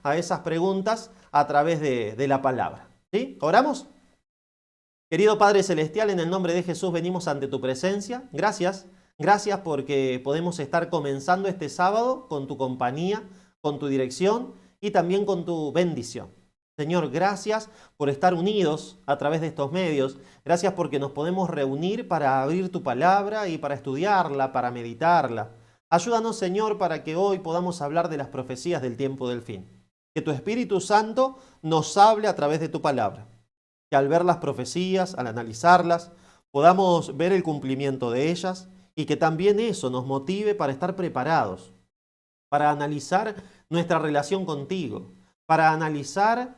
a esas preguntas a través de la palabra. ¿Sí? ¿Oramos? Querido Padre Celestial, en el nombre de Jesús venimos ante tu presencia. Gracias. Gracias porque podemos estar comenzando este sábado con tu compañía, con tu dirección y también con tu bendición. Señor, gracias por estar unidos a través de estos medios. Gracias porque nos podemos reunir para abrir tu palabra y para estudiarla, para meditarla. Ayúdanos, Señor, para que hoy podamos hablar de las profecías del tiempo del fin. Que tu Espíritu Santo nos hable a través de tu palabra. Que al ver las profecías, al analizarlas, podamos ver el cumplimiento de ellas y que también eso nos motive para estar preparados, para analizar nuestra relación contigo, para analizar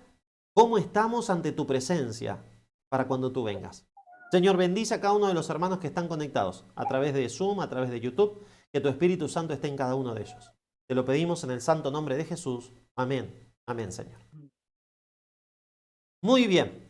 cómo estamos ante tu presencia para cuando tú vengas. Señor, bendice a cada uno de los hermanos que están conectados a través de Zoom, a través de YouTube, que tu Espíritu Santo esté en cada uno de ellos. Te lo pedimos en el santo nombre de Jesús. Amén. Amén, Señor. Muy bien.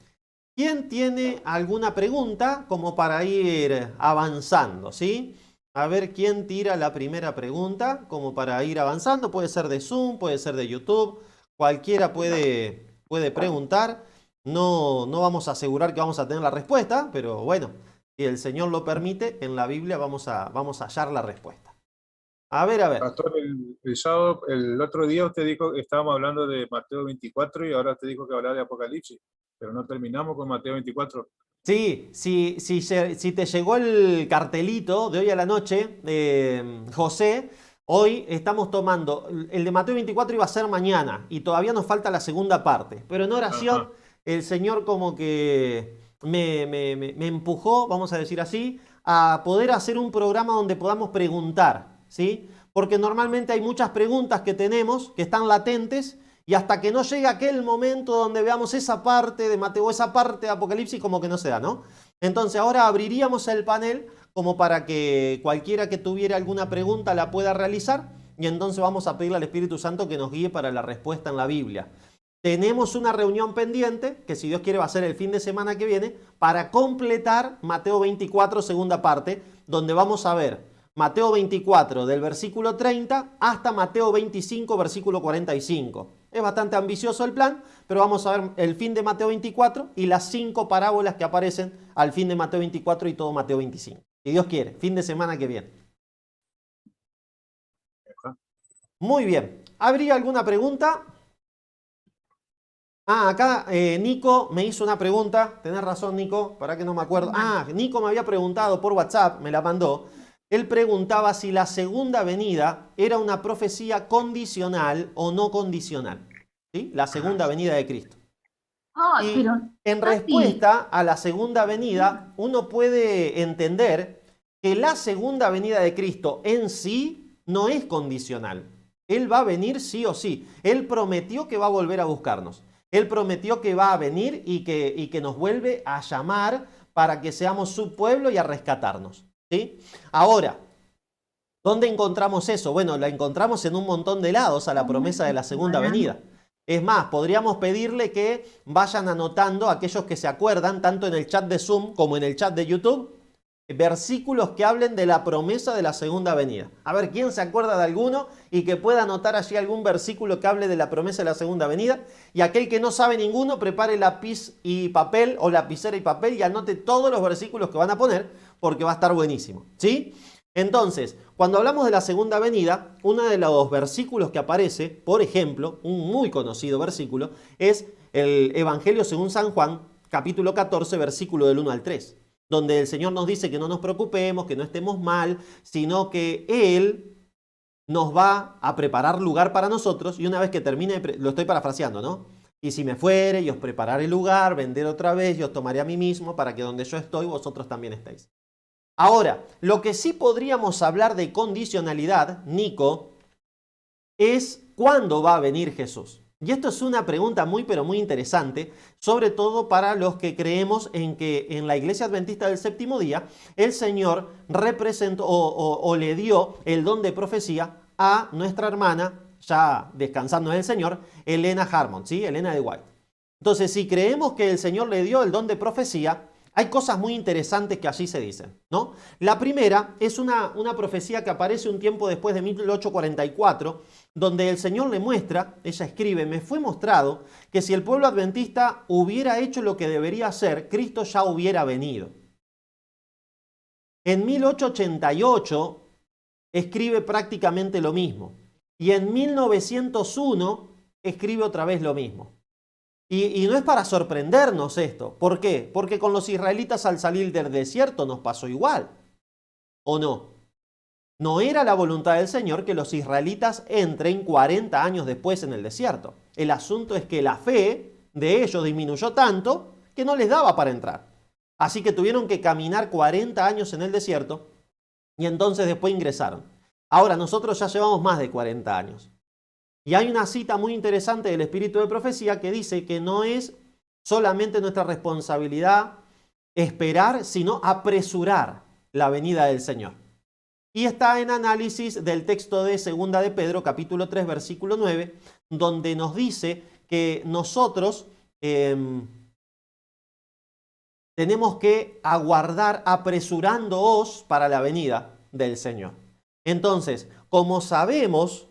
¿Quién tiene alguna pregunta como para ir avanzando? ¿Sí? A ver quién tira la primera pregunta como para ir avanzando. Puede ser de Zoom, puede ser de YouTube. Cualquiera puede preguntar. No vamos a asegurar que vamos a tener la respuesta, pero bueno, si el Señor lo permite, en la Biblia vamos a hallar la respuesta. A ver. Pastor, el sábado, el otro día usted dijo que estábamos hablando de Mateo 24 y ahora usted dijo que hablaba de Apocalipsis, pero no terminamos con Mateo 24. Sí, si te llegó el cartelito de hoy a la noche, José, hoy estamos tomando, el de Mateo 24 iba a ser mañana y todavía nos falta la segunda parte, pero en oración el Señor como que me empujó, vamos a decir así, a poder hacer un programa donde podamos preguntar, ¿sí? Porque normalmente hay muchas preguntas que tenemos que están latentes y hasta que no llegue aquel momento donde veamos esa parte de Mateo, esa parte de Apocalipsis, como que no se da, ¿no? Entonces ahora abriríamos el panel como para que cualquiera que tuviera alguna pregunta la pueda realizar y entonces vamos a pedirle al Espíritu Santo que nos guíe para la respuesta en la Biblia. Tenemos una reunión pendiente, que si Dios quiere va a ser el fin de semana que viene, para completar Mateo 24, segunda parte, donde vamos a ver Mateo 24 del versículo 30 hasta Mateo 25 versículo 45. Es bastante ambicioso el plan, pero vamos a ver el fin de Mateo 24 y las 5 parábolas que aparecen al fin de Mateo 24 y todo Mateo 25. Si Dios quiere, fin de semana que viene. Muy bien. ¿Habría alguna pregunta? Acá Nico me hizo una pregunta. Tenés razón, Nico, para que no me acuerdo. Nico me había preguntado por WhatsApp, me la mandó. Él preguntaba si la segunda venida era una profecía condicional o no condicional. ¿Sí? La segunda venida de Cristo. Y en respuesta a la segunda venida, uno puede entender que la segunda venida de Cristo en sí no es condicional. Él va a venir sí o sí. Él prometió que va a volver a buscarnos. Él prometió que va a venir y que nos vuelve a llamar para que seamos su pueblo y a rescatarnos. ¿Sí? Ahora, ¿dónde encontramos eso? Bueno, la encontramos en un montón de lados a la promesa de la segunda venida. Es más, podríamos pedirle que vayan anotando, aquellos que se acuerdan, tanto en el chat de Zoom como en el chat de YouTube, versículos que hablen de la promesa de la segunda venida. A ver, ¿quién se acuerda de alguno y que pueda anotar allí algún versículo que hable de la promesa de la segunda venida? Y aquel que no sabe ninguno, prepare lápiz y papel o lapicera y papel y anote todos los versículos que van a poner, porque va a estar buenísimo, ¿sí? Entonces, cuando hablamos de la segunda venida, uno de los versículos que aparece, por ejemplo, un muy conocido versículo, es el Evangelio según San Juan, capítulo 14, versículo del 1 al 3. Donde el Señor nos dice que no nos preocupemos, que no estemos mal, sino que Él nos va a preparar lugar para nosotros y una vez que termine, lo estoy parafraseando, ¿no? Y si me fuere y os prepararé lugar, vendré otra vez y os tomaré a mí mismo para que donde yo estoy vosotros también estéis. Ahora, lo que sí podríamos hablar de condicionalidad, Nico, es ¿cuándo va a venir Jesús? Y esto es una pregunta muy pero muy interesante, sobre todo para los que creemos en que en la Iglesia Adventista del Séptimo Día el Señor representó o le dio el don de profecía a nuestra hermana, ya descansando en el Señor, Elena Harmon, ¿sí? Elena de White. Entonces, si creemos que el Señor le dio el don de profecía, hay cosas muy interesantes que allí se dicen, ¿no? La primera es una profecía que aparece un tiempo después de 1844, donde el Señor le muestra, ella escribe, me fue mostrado que si el pueblo adventista hubiera hecho lo que debería hacer, Cristo ya hubiera venido. En 1888 escribe prácticamente lo mismo. Y en 1901 escribe otra vez lo mismo. Y no es para sorprendernos esto. ¿Por qué? Porque con los israelitas al salir del desierto nos pasó igual. ¿O no? No era la voluntad del Señor que los israelitas entren 40 años después en el desierto. El asunto es que la fe de ellos disminuyó tanto que no les daba para entrar. Así que tuvieron que caminar 40 años en el desierto y entonces después ingresaron. Ahora nosotros ya llevamos más de 40 años. Y hay una cita muy interesante del Espíritu de Profecía que dice que no es solamente nuestra responsabilidad esperar, sino apresurar la venida del Señor. Y está en análisis del texto de 2 de Pedro, capítulo 3, versículo 9, donde nos dice que nosotros tenemos que aguardar apresurándoos para la venida del Señor. Entonces, como sabemos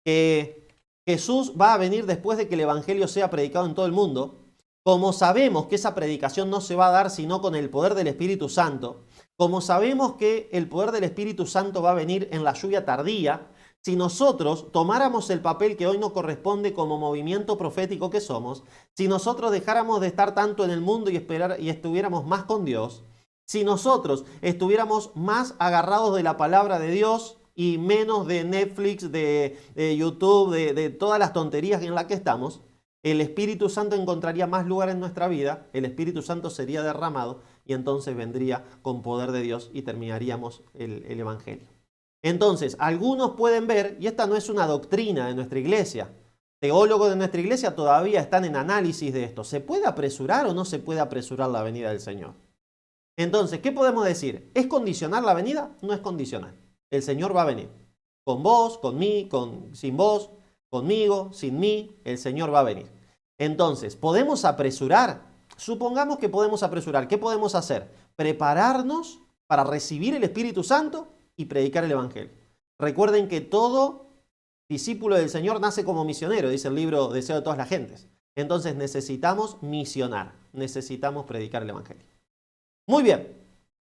que Jesús va a venir después de que el Evangelio sea predicado en todo el mundo, como sabemos que esa predicación no se va a dar sino con el poder del Espíritu Santo, como sabemos que el poder del Espíritu Santo va a venir en la lluvia tardía, si nosotros tomáramos el papel que hoy nos corresponde como movimiento profético que somos, si nosotros dejáramos de estar tanto en el mundo y estuviéramos más con Dios, si nosotros estuviéramos más agarrados de la palabra de Dios y menos de Netflix, de YouTube, de todas las tonterías en las que estamos, el Espíritu Santo encontraría más lugar en nuestra vida, el Espíritu Santo sería derramado y entonces vendría con poder de Dios y terminaríamos el Evangelio. Entonces, algunos pueden ver, y esta no es una doctrina de nuestra iglesia, teólogos de nuestra iglesia todavía están en análisis de esto. ¿Se puede apresurar o no se puede apresurar la venida del Señor? Entonces, ¿qué podemos decir? ¿Es condicional la venida? No es condicional. El Señor va a venir. Con vos, con mí, sin vos, conmigo, sin mí, el Señor va a venir. Entonces, ¿podemos apresurar? Supongamos que podemos apresurar. ¿Qué podemos hacer? Prepararnos para recibir el Espíritu Santo y predicar el Evangelio. Recuerden que todo discípulo del Señor nace como misionero, dice el libro Deseo de todas las gentes. Entonces necesitamos misionar, necesitamos predicar el Evangelio. Muy bien,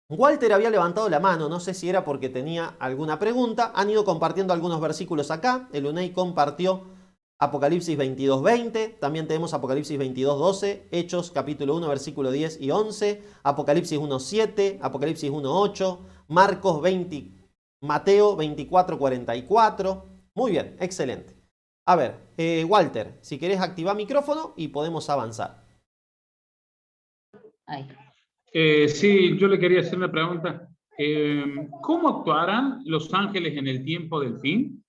Walter había levantado la mano, no sé si era porque tenía alguna pregunta. Han ido compartiendo algunos versículos acá. El UNEI compartió Apocalipsis 22:20, también tenemos Apocalipsis 22:12, Hechos capítulo 1, versículo 10 y 11, Apocalipsis 1:7, Apocalipsis 1:8, Marcos 20, Mateo 24:44. Muy bien, excelente. A ver, Walter, si querés activar micrófono y podemos avanzar. Ahí. Sí, yo le quería hacer una pregunta. ¿Cómo actuarán los ángeles en el tiempo del fin?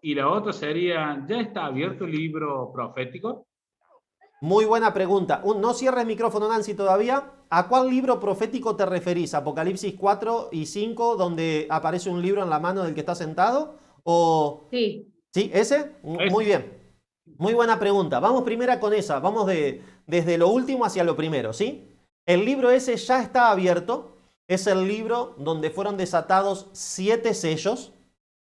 Y la otra sería, ¿ya está abierto el libro profético? Muy buena pregunta. No cierres el micrófono, Nancy, todavía. ¿A cuál libro profético te referís? ¿Apocalipsis 4 y 5, donde aparece un libro en la mano del que está sentado? ¿O... Sí. ¿Sí? ¿Ese? Muy bien. Muy buena pregunta. Vamos primero con esa. Vamos desde lo último hacia lo primero, ¿sí? El libro ese ya está abierto. Es el libro donde fueron desatados 7 sellos.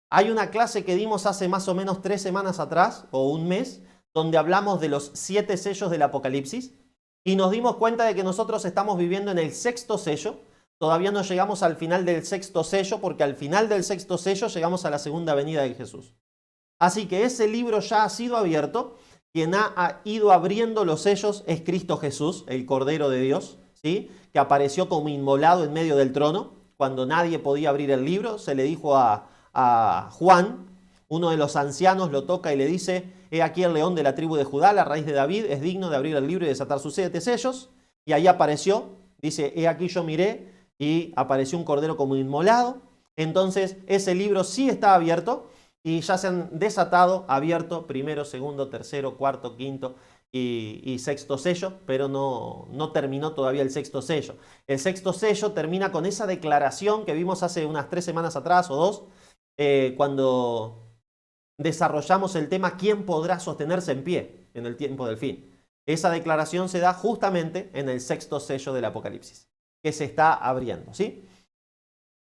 Hay una clase que dimos hace más o menos 3 semanas atrás, o un mes, donde hablamos de los 7 sellos del Apocalipsis. Y nos dimos cuenta de que nosotros estamos viviendo en el 6º sello. Todavía no llegamos al final del 6º sello, porque al final del 6º sello llegamos a la segunda venida de Jesús. Así que ese libro ya ha sido abierto. Quien ha ido abriendo los sellos es Cristo Jesús, el Cordero de Dios, ¿sí? Que apareció como inmolado en medio del trono. Cuando nadie podía abrir el libro, se le dijo a Juan, uno de los ancianos, lo toca y le dice: he aquí el león de la tribu de Judá, la raíz de David, es digno de abrir el libro y desatar sus 7 sellos. Y ahí apareció, dice: he aquí yo miré, y apareció un cordero como inmolado. Entonces ese libro sí está abierto y ya se han desatado, abierto, primero, segundo, tercero, cuarto, quinto y 6º sello, pero no terminó todavía el 6º sello. El 6º sello termina con esa declaración que vimos hace unas 3 semanas atrás o 2, cuando desarrollamos el tema ¿quién podrá sostenerse en pie en el tiempo del fin? Esa declaración se da justamente en el 6º sello del Apocalipsis, que se está abriendo, ¿sí?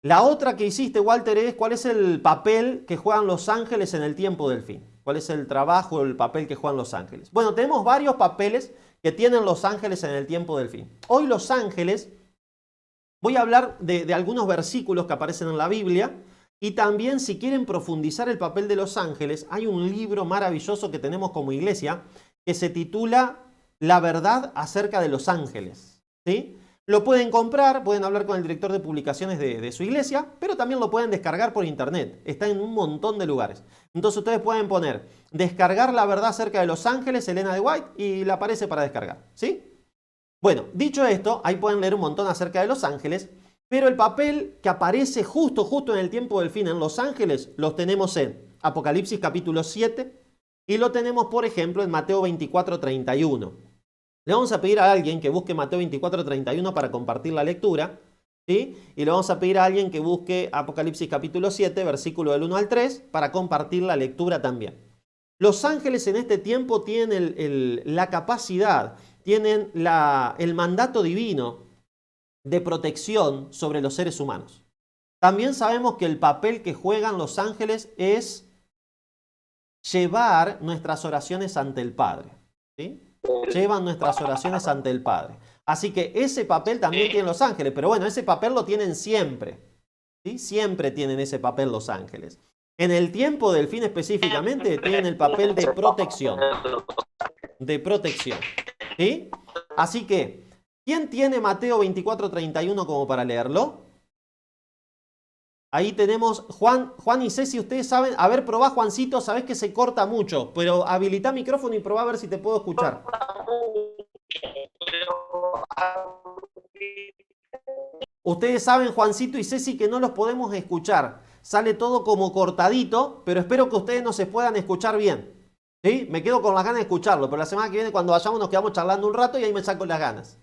La otra que hiciste, Walter, es cuál es el papel que juegan los ángeles en el tiempo del fin. ¿Cuál es el trabajo o el papel que juegan los ángeles? Bueno, tenemos varios papeles que tienen los ángeles en el tiempo del fin. Hoy los ángeles, voy a hablar de algunos versículos que aparecen en la Biblia y también si quieren profundizar el papel de los ángeles, hay un libro maravilloso que tenemos como iglesia que se titula La verdad acerca de los ángeles. ¿Sí? Lo pueden comprar, pueden hablar con el director de publicaciones de su iglesia, pero también lo pueden descargar por internet. Está en un montón de lugares. Entonces ustedes pueden poner descargar la verdad acerca de los ángeles, Elena de White, y le aparece para descargar. ¿Sí? Bueno, dicho esto, ahí pueden leer un montón acerca de los ángeles, pero el papel que aparece justo en el tiempo del fin en los ángeles, los tenemos en Apocalipsis capítulo 7 y lo tenemos, por ejemplo, en Mateo 24:31. Le vamos a pedir a alguien que busque Mateo 24:31 para compartir la lectura, ¿sí? Y le vamos a pedir a alguien que busque Apocalipsis capítulo 7, versículo del 1 al 3, para compartir la lectura también. Los ángeles en este tiempo tienen la capacidad, tienen el mandato divino de protección sobre los seres humanos. También sabemos que el papel que juegan los ángeles es llevar nuestras oraciones ante el Padre, ¿sí? Llevan nuestras oraciones ante el Padre. Así que ese papel también tienen los ángeles, pero bueno, ese papel lo tienen siempre, ¿sí? Siempre tienen ese papel los ángeles. En el tiempo del fin específicamente tienen el papel de protección. De protección, ¿sí? Así que, ¿quién tiene Mateo 24:31 como para leerlo? Ahí tenemos Juan y Ceci, ustedes saben. A ver, probá, Juancito, sabés que se corta mucho, pero habilitá micrófono y probá a ver si te puedo escuchar. Ustedes saben, Juancito y Ceci, que no los podemos escuchar. Sale todo como cortadito, pero espero que ustedes nos se puedan escuchar bien. ¿Sí? Me quedo con las ganas de escucharlo, pero la semana que viene cuando vayamos nos quedamos charlando un rato y ahí me saco las ganas.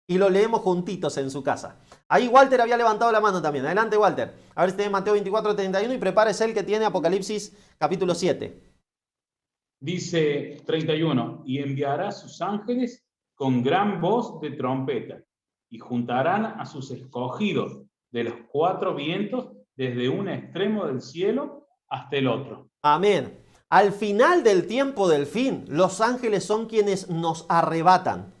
Y lo leemos juntitos en su casa. Ahí Walter había levantado la mano también. Adelante, Walter. A ver si tiene Mateo 24:31 y prepárese el que tiene Apocalipsis capítulo 7. Dice 31, y enviará a sus ángeles con gran voz de trompeta, y juntarán a sus escogidos de los cuatro vientos desde un extremo del cielo hasta el otro. Amén. Al final del tiempo del fin, los ángeles son quienes nos arrebatan.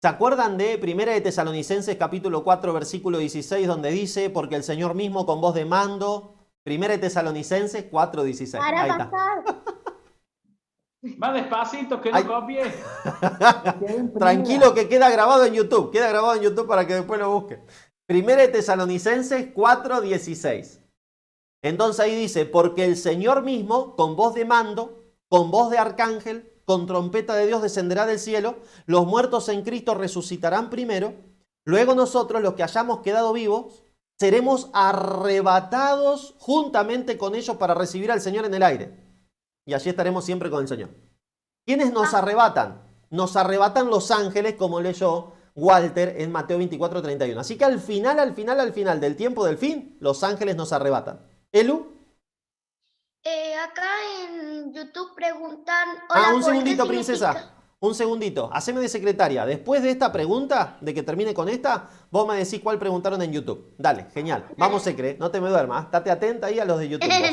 ¿Se acuerdan de 1 de Tesalonicenses capítulo 4 versículo 16 donde dice, porque el Señor mismo con voz de mando? 1 de Tesalonicenses 4:16. Ahí está. Más despacito, que no copie. Tranquilo que queda grabado en YouTube. Queda grabado en YouTube para que después lo busquen. 1 de Tesalonicenses 4:16. Entonces ahí dice, porque el Señor mismo con voz de mando, con voz de arcángel, con trompeta de Dios descenderá del cielo, los muertos en Cristo resucitarán primero, luego nosotros, los que hayamos quedado vivos, seremos arrebatados juntamente con ellos para recibir al Señor en el aire. Y allí estaremos siempre con el Señor. ¿Quiénes nos arrebatan? Nos arrebatan los ángeles, como leyó Walter en Mateo 24:31. Así que al final del tiempo del fin, los ángeles nos arrebatan. ¿Elu? Acá en YouTube preguntan... Hola, Un segundito, ¿qué princesa. significa? Un segundito. Haceme de secretaria. Después de esta pregunta, de que termine con esta, vos me decís cuál preguntaron en YouTube. Dale, genial. Vamos, Secre. No te me duermas. Estate atenta ahí a los de YouTube. Vos.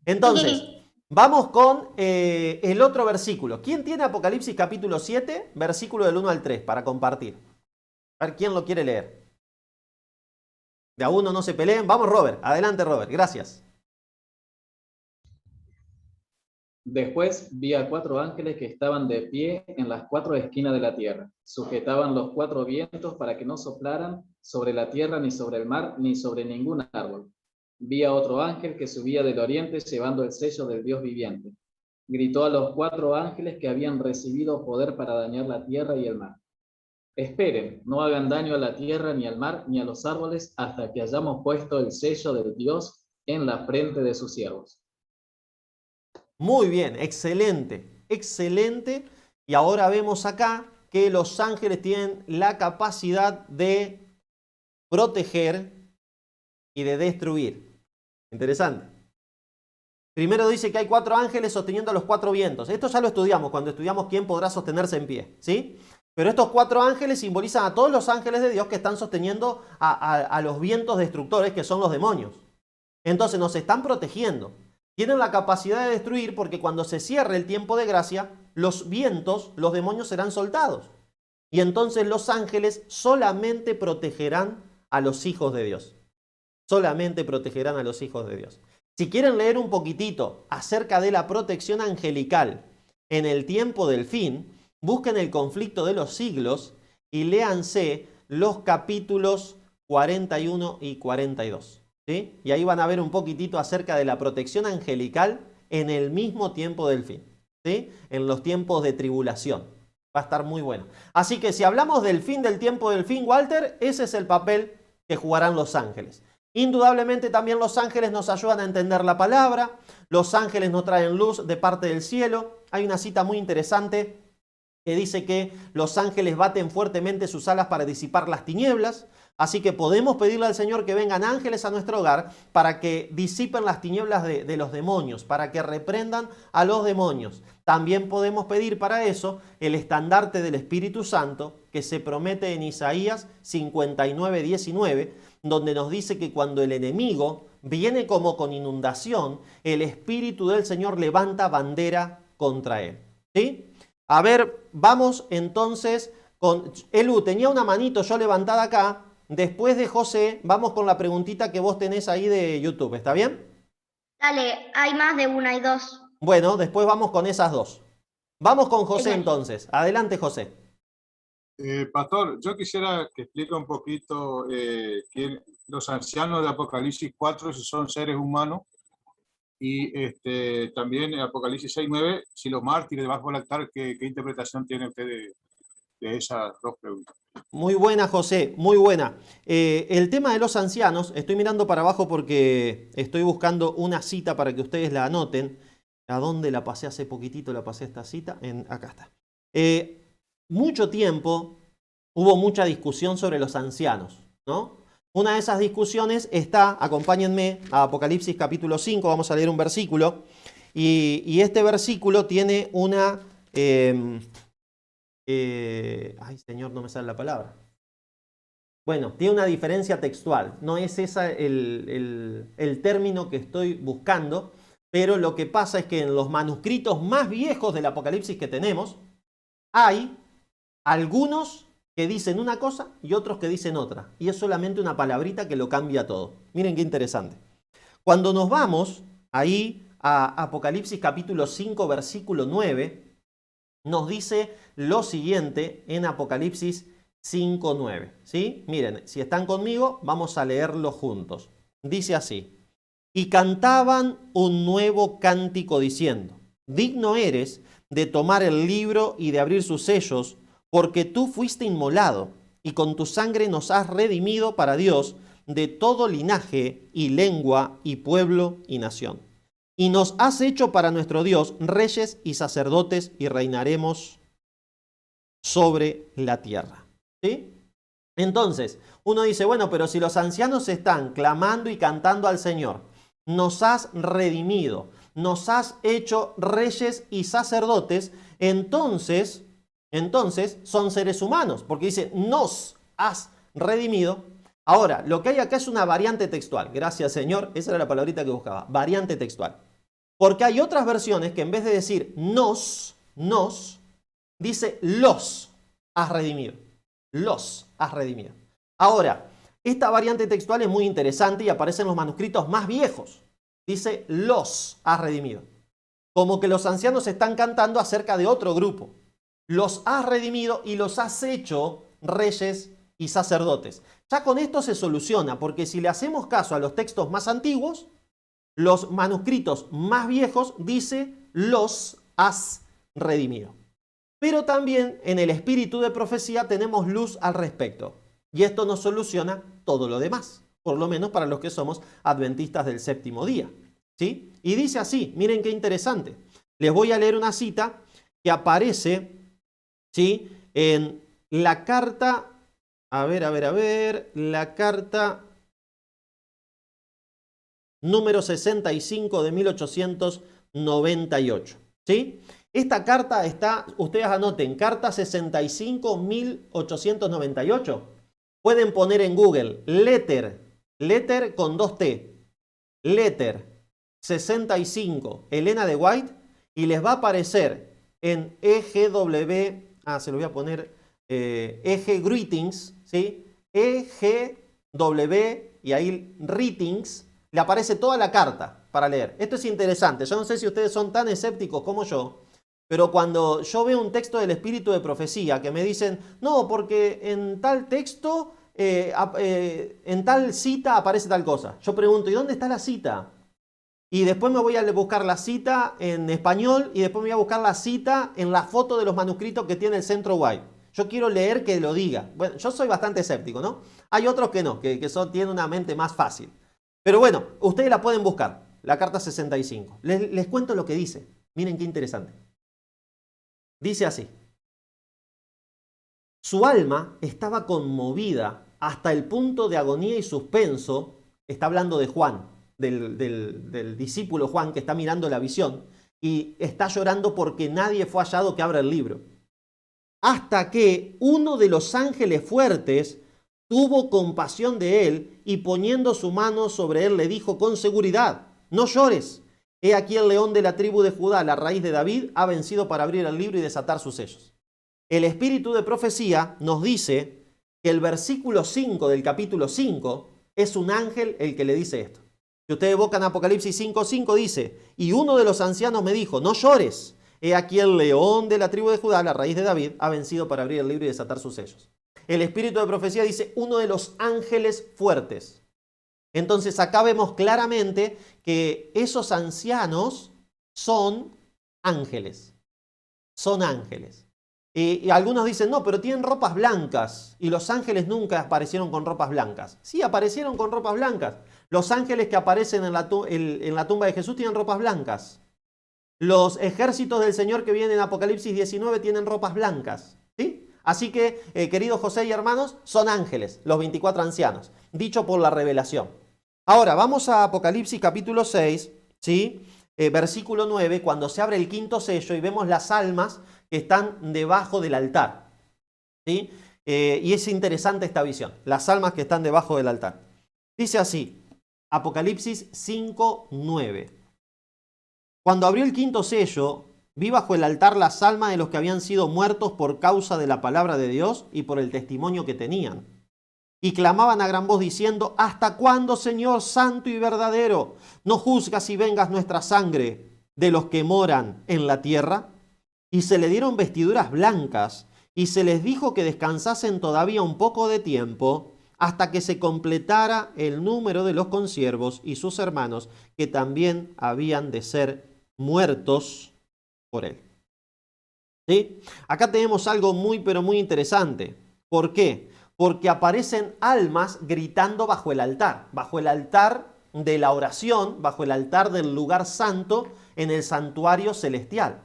Entonces, vamos con el otro versículo. ¿Quién tiene Apocalipsis capítulo 7, versículo del 1 al 3 para compartir? A ver, ¿quién lo quiere leer? De a uno no se peleen. Vamos, Robert. Adelante, Robert. Gracias. Después vi a 4 ángeles que estaban de pie en las 4 esquinas de la tierra. Sujetaban los 4 vientos para que no soplaran sobre la tierra, ni sobre el mar, ni sobre ningún árbol. Vi a otro ángel que subía del oriente llevando el sello del Dios viviente. Gritó a los 4 ángeles que habían recibido poder para dañar la tierra y el mar. Esperen, no hagan daño a la tierra, ni al mar, ni a los árboles, hasta que hayamos puesto el sello del Dios en la frente de sus siervos. Muy bien, excelente, excelente. Y ahora vemos acá que los ángeles tienen la capacidad de proteger y de destruir. Interesante. Primero dice que hay 4 ángeles sosteniendo los 4 vientos. Esto ya lo estudiamos cuando estudiamos quién podrá sostenerse en pie, ¿sí? Pero estos 4 ángeles simbolizan a todos los ángeles de Dios que están sosteniendo a los vientos destructores, que son los demonios. Entonces nos están protegiendo. Tienen la capacidad de destruir porque cuando se cierre el tiempo de gracia, los vientos, los demonios serán soltados. Y entonces los ángeles solamente protegerán a los hijos de Dios. Solamente protegerán a los hijos de Dios. Si quieren leer un poquitito acerca de la protección angelical en el tiempo del fin, busquen el conflicto de los siglos y léanse los capítulos 41 y 42. ¿Sí? Y ahí van a ver un poquitito acerca de la protección angelical en el mismo tiempo del fin. ¿Sí? En los tiempos de tribulación. Va a estar muy bueno. Así que si hablamos del fin del tiempo del fin, Walter, ese es el papel que jugarán los ángeles. Indudablemente también los ángeles nos ayudan a entender la palabra. Los ángeles nos traen luz de parte del cielo. Hay una cita muy interesante que dice que los ángeles baten fuertemente sus alas para disipar las tinieblas. Así que podemos pedirle al Señor que vengan ángeles a nuestro hogar para que disipen las tinieblas de los demonios, para que reprendan a los demonios. También podemos pedir para eso el estandarte del Espíritu Santo que se promete en Isaías 59:19, donde nos dice que cuando el enemigo viene como con inundación, el Espíritu del Señor levanta bandera contra él. ¿Sí? A ver, vamos entonces con... Elu, tenía una manito yo levantada acá. Después de José, vamos con la preguntita que vos tenés ahí de YouTube. ¿Está bien? Dale, hay más de una y dos. Bueno, después vamos con esas 2. Vamos con José Genial. entonces. Adelante, José. Pastor, yo quisiera que explique un poquito que los ancianos de Apocalipsis 4 si son seres humanos y también en Apocalipsis 6:9, si los mártires debajo del altar, ¿qué interpretación tiene usted de esas 2 preguntas? Muy buena, José, muy buena. El tema de los ancianos, estoy mirando para abajo porque estoy buscando una cita para que ustedes la anoten. ¿A dónde la pasé hace poquitito? La pasé esta cita. Acá está. Mucho tiempo hubo mucha discusión sobre los ancianos, ¿no? Una de esas discusiones está, acompáñenme a Apocalipsis capítulo 5, vamos a leer un versículo. Y este versículo tiene una... ay, Señor, no me sale la palabra. Bueno, tiene una diferencia textual. No es ese el término que estoy buscando, pero lo que pasa es que en los manuscritos más viejos del Apocalipsis que tenemos, hay algunos que dicen una cosa y otros que dicen otra. Y es solamente una palabrita que lo cambia todo. Miren qué interesante. Cuando nos vamos ahí a Apocalipsis capítulo 5, versículo 9, nos dice lo siguiente en Apocalipsis 5:9. ¿Sí? Miren, si están conmigo, vamos a leerlo juntos. Dice así: y cantaban un nuevo cántico diciendo: digno eres de tomar el libro y de abrir sus sellos, porque tú fuiste inmolado, y con tu sangre nos has redimido para Dios de todo linaje y lengua y pueblo y nación. Y nos has hecho para nuestro Dios reyes y sacerdotes, y reinaremos sobre la tierra. ¿Sí? Entonces, uno dice, bueno, pero si los ancianos están clamando y cantando al Señor, nos has redimido, nos has hecho reyes y sacerdotes, entonces son seres humanos, porque dice, nos has redimido. Ahora, lo que hay acá es una variante textual. Gracias, Señor. Esa era la palabrita que buscaba. Variante textual. Porque hay otras versiones que en vez de decir nos, dice los has redimido. Los has redimido. Ahora, esta variante textual es muy interesante y aparece en los manuscritos más viejos. Dice los has redimido. Como que los ancianos están cantando acerca de otro grupo. Los has redimido y los has hecho reyes y sacerdotes. Ya con esto se soluciona, porque si le hacemos caso a los textos más antiguos, los manuscritos más viejos dice los has redimido. Pero también en el espíritu de profecía tenemos luz al respecto. Y esto nos soluciona todo lo demás, por lo menos para los que somos adventistas del séptimo día. ¿Sí? Y dice así, miren qué interesante. Les voy a leer una cita que aparece, ¿sí?, en la carta, la carta número 65 de 1898. ¿Sí? Esta carta está, ustedes anoten, carta 65.898. Pueden poner en Google letter con 2T, letter 65, Elena de White, y les va a aparecer en EGW, se lo voy a poner, EG Greetings, ¿sí? EGW y ahí Greetings, le aparece toda la carta para leer. Esto es interesante, yo no sé si ustedes son tan escépticos como yo, pero cuando yo veo un texto del Espíritu de Profecía que me dicen, no, porque en tal texto, en tal cita aparece tal cosa. Yo pregunto, ¿y dónde está la cita? Y después me voy a buscar la cita en español y después me voy a buscar la cita en la foto de los manuscritos que tiene el Centro White. Yo quiero leer que lo diga. Bueno, yo soy bastante escéptico, ¿no? Hay otros que no, que tienen una mente más fácil. Pero bueno, ustedes la pueden buscar, la carta 65. Les cuento lo que dice. Miren qué interesante. Dice así: su alma estaba conmovida hasta el punto de agonía y suspenso. Está hablando de Juan, del discípulo Juan que está mirando la visión y está llorando porque nadie fue hallado que abra el libro. Hasta que uno de los ángeles fuertes tuvo compasión de él y poniendo su mano sobre él le dijo con seguridad: no llores. He aquí el león de la tribu de Judá, la raíz de David, ha vencido para abrir el libro y desatar sus sellos. El Espíritu de Profecía nos dice que el versículo 5 del capítulo 5 es un ángel el que le dice esto. Si ustedes evocan Apocalipsis 5:5 dice: y uno de los ancianos me dijo, no llores. He aquí el león de la tribu de Judá, la raíz de David, ha vencido para abrir el libro y desatar sus sellos. El Espíritu de Profecía dice uno de los ángeles fuertes. Entonces acá vemos claramente que esos ancianos son ángeles. Son ángeles. Y algunos dicen, no, pero tienen ropas blancas. Y los ángeles nunca aparecieron con ropas blancas. Sí, aparecieron con ropas blancas. Los ángeles que aparecen en la tumba de Jesús tienen ropas blancas. Los ejércitos del Señor que vienen en Apocalipsis 19 tienen ropas blancas. ¿Sí? Así que, queridos José y hermanos, son ángeles, los 24 ancianos, dicho por la revelación. Ahora, vamos a Apocalipsis capítulo 6, ¿sí? Versículo 9, cuando se abre el quinto sello y vemos las almas que están debajo del altar. ¿Sí? Y es interesante esta visión, las almas que están debajo del altar. Dice así, Apocalipsis 5, 9. Cuando abrió el quinto sello, vi bajo el altar las almas de los que habían sido muertos por causa de la palabra de Dios y por el testimonio que tenían. Y clamaban a gran voz diciendo, ¿hasta cuándo, Señor santo y verdadero, no juzgas y vengas nuestra sangre de los que moran en la tierra? Y se le dieron vestiduras blancas y se les dijo que descansasen todavía un poco de tiempo hasta que se completara el número de los consiervos y sus hermanos que también habían de ser muertos por él. ¿Sí? Acá tenemos algo muy pero muy interesante. ¿Por qué? Porque aparecen almas gritando bajo el altar de la oración, bajo el altar del lugar santo en el santuario celestial.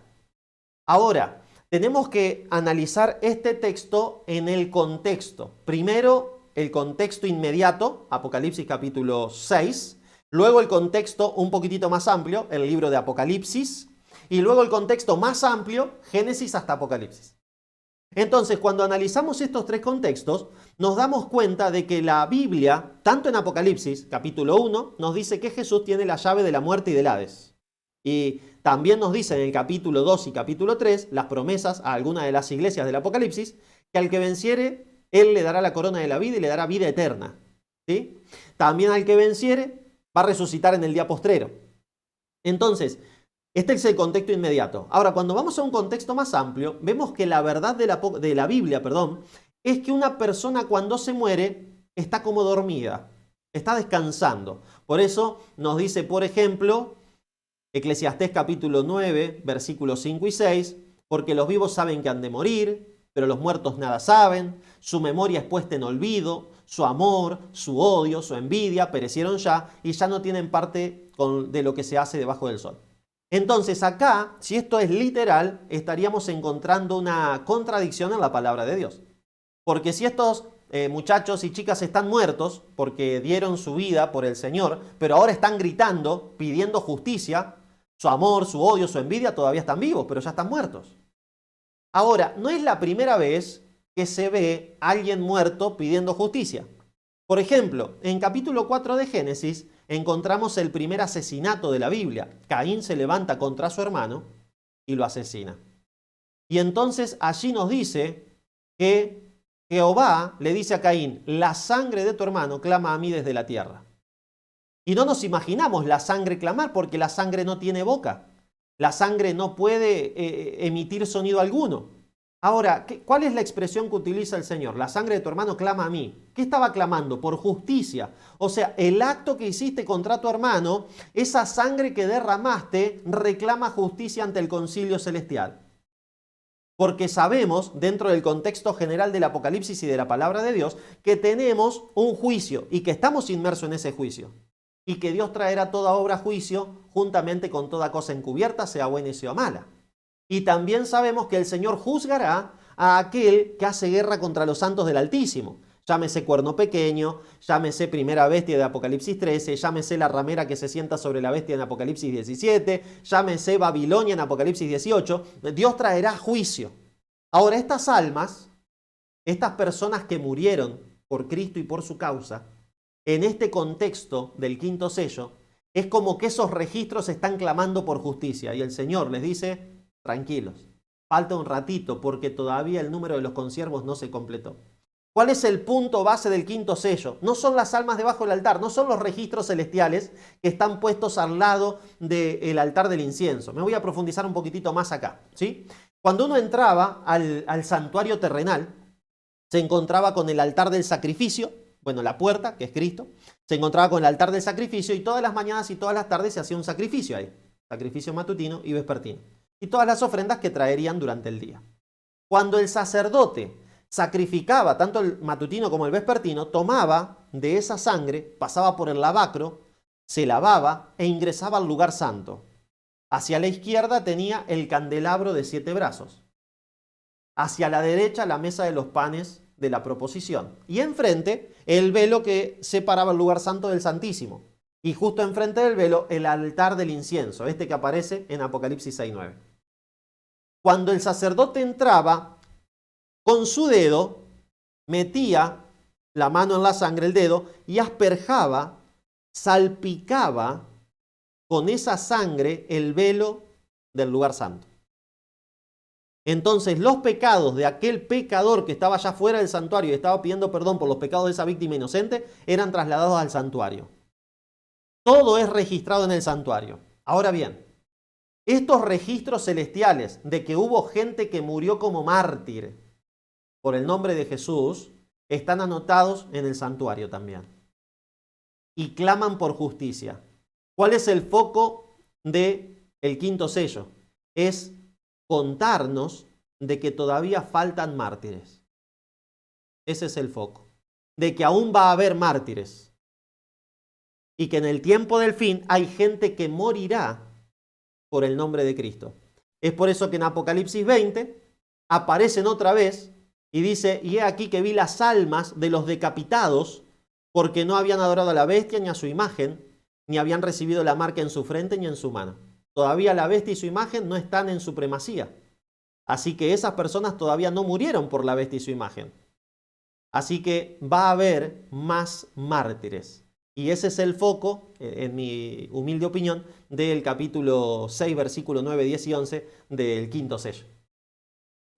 Ahora, tenemos que analizar este texto en el contexto. Primero, el contexto inmediato, Apocalipsis capítulo 6. Luego el contexto un poquitito más amplio, el libro de Apocalipsis. Y luego el contexto más amplio, Génesis hasta Apocalipsis. Entonces, cuando analizamos estos tres contextos, nos damos cuenta de que la Biblia, tanto en Apocalipsis, capítulo 1, nos dice que Jesús tiene la llave de la muerte y del Hades. Y también nos dice en el capítulo 2 y capítulo 3, las promesas a algunas de las iglesias del Apocalipsis, que al que venciere, Él le dará la corona de la vida y le dará vida eterna. ¿Sí? También al que venciere, va a resucitar en el día postrero. Entonces, este es el contexto inmediato. Ahora, cuando vamos a un contexto más amplio, vemos que la verdad de la Biblia, es que una persona cuando se muere está como dormida, está descansando. Por eso nos dice, por ejemplo, Eclesiastés capítulo 9, versículos 5 y 6, porque los vivos saben que han de morir, pero los muertos nada saben, su memoria es puesta en olvido, su amor, su odio, su envidia perecieron ya y ya no tienen parte de lo que se hace debajo del sol. Entonces acá, si esto es literal, estaríamos encontrando una contradicción en la palabra de Dios. Porque si estos muchachos y chicas están muertos porque dieron su vida por el Señor, pero ahora están gritando, pidiendo justicia, Su amor, su odio, su envidia todavía están vivos, pero ya están muertos. Ahora, no es la primera vez que se ve a alguien muerto pidiendo justicia. Por ejemplo, en capítulo 4 de Génesis encontramos el primer asesinato de la Biblia. Caín se levanta contra su hermano y lo asesina. Y entonces allí nos dice que Jehová le dice a Caín, la sangre de tu hermano clama a mí desde la tierra. Y no nos imaginamos la sangre clamar porque la sangre no tiene boca. La sangre no puede emitir sonido alguno. Ahora, ¿cuál es la expresión que utiliza el Señor? La sangre de tu hermano clama a mí. ¿Qué estaba clamando? Por justicia. O sea, el acto que hiciste contra tu hermano, esa sangre que derramaste, reclama justicia ante el concilio celestial. Porque sabemos, dentro del contexto general del Apocalipsis y de la palabra de Dios, que tenemos un juicio y que estamos inmersos en ese juicio. Y que Dios traerá toda obra a juicio juntamente con toda cosa encubierta, sea buena y sea mala. Y también sabemos que el Señor juzgará a aquel que hace guerra contra los santos del Altísimo. Llámese cuerno pequeño, llámese primera bestia de Apocalipsis 13, llámese la ramera que se sienta sobre la bestia en Apocalipsis 17, llámese Babilonia en Apocalipsis 18. Dios traerá juicio. Ahora, estas almas, estas personas que murieron por Cristo y por su causa, en este contexto del quinto sello, es como que esos registros están clamando por justicia. Y el Señor les dice, tranquilos, falta un ratito porque todavía el número de los consiervos no se completó. ¿Cuál es el punto base del quinto sello? No son las almas debajo del altar, no son los registros celestiales que están puestos al lado del altar del incienso. Me voy a profundizar un poquitito más acá, ¿sí? Cuando uno entraba al santuario terrenal, se encontraba con el altar del sacrificio, bueno, la puerta, que es Cristo, se encontraba con el altar del sacrificio y todas las mañanas y todas las tardes se hacía un sacrificio ahí, sacrificio matutino y vespertino, y todas las ofrendas que traerían durante el día. Cuando el sacerdote sacrificaba tanto el matutino como el vespertino, tomaba de esa sangre, pasaba por el lavacro, se lavaba e ingresaba al lugar santo. Hacia la izquierda tenía el candelabro de 7 brazos. Hacia la derecha la mesa de los panes de la proposición. Y enfrente el velo que separaba el lugar santo del santísimo. Y justo enfrente del velo el altar del incienso, este que aparece en Apocalipsis 6:9. Cuando el sacerdote entraba, con su dedo metía la mano en la sangre, el dedo, y asperjaba, salpicaba con esa sangre el velo del lugar santo. Entonces los pecados de aquel pecador que estaba allá fuera del santuario y estaba pidiendo perdón por los pecados de esa víctima inocente eran trasladados al santuario. Todo es registrado en el santuario. Ahora bien, estos registros celestiales de que hubo gente que murió como mártir por el nombre de Jesús están anotados en el santuario también. Y claman por justicia. ¿Cuál es el foco del quinto sello? Es contarnos de que todavía faltan mártires. Ese es el foco. De que aún va a haber mártires. Y que en el tiempo del fin hay gente que morirá por el nombre de Cristo. Es por eso que en Apocalipsis 20 aparecen otra vez y dice, y he aquí que vi las almas de los decapitados porque no habían adorado a la bestia ni a su imagen, ni habían recibido la marca en su frente ni en su mano. Todavía la bestia y su imagen no están en supremacía. Así que esas personas todavía no murieron por la bestia y su imagen. Así que va a haber más mártires. Y ese es el foco, en mi humilde opinión, del capítulo 6, versículo 9, 10 y 11 del quinto sello.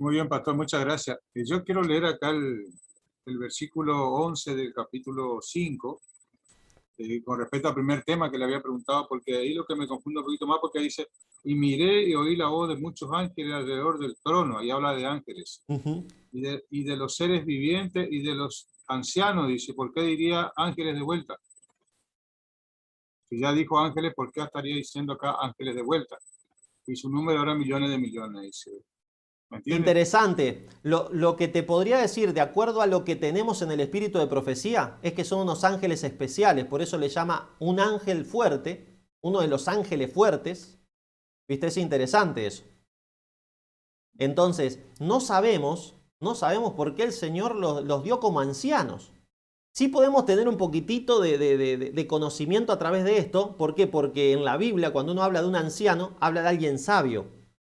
Muy bien, pastor, muchas gracias. Yo quiero leer acá el versículo 11 del capítulo 5, con respecto al primer tema que le había preguntado, porque ahí lo que me confunde un poquito más, porque dice, y miré y oí la voz de muchos ángeles alrededor del trono, ahí habla de ángeles, y de los seres vivientes y de los ancianos, dice, ¿por qué diría ángeles de vuelta? Si ya dijo ángeles, ¿por qué estaría diciendo acá ángeles de vuelta? Y su número era millones de millones, dice. ¿Me entiendes? Interesante. Lo que te podría decir, de acuerdo a lo que tenemos en el espíritu de profecía, es que son unos ángeles especiales. Por eso le llama un ángel fuerte, uno de los ángeles fuertes. ¿Viste? Es interesante eso. Entonces, no sabemos por qué el Señor los dio como ancianos. Sí podemos tener un poquitito de conocimiento a través de esto. ¿Por qué? Porque en la Biblia, cuando uno habla de un anciano, habla de alguien sabio.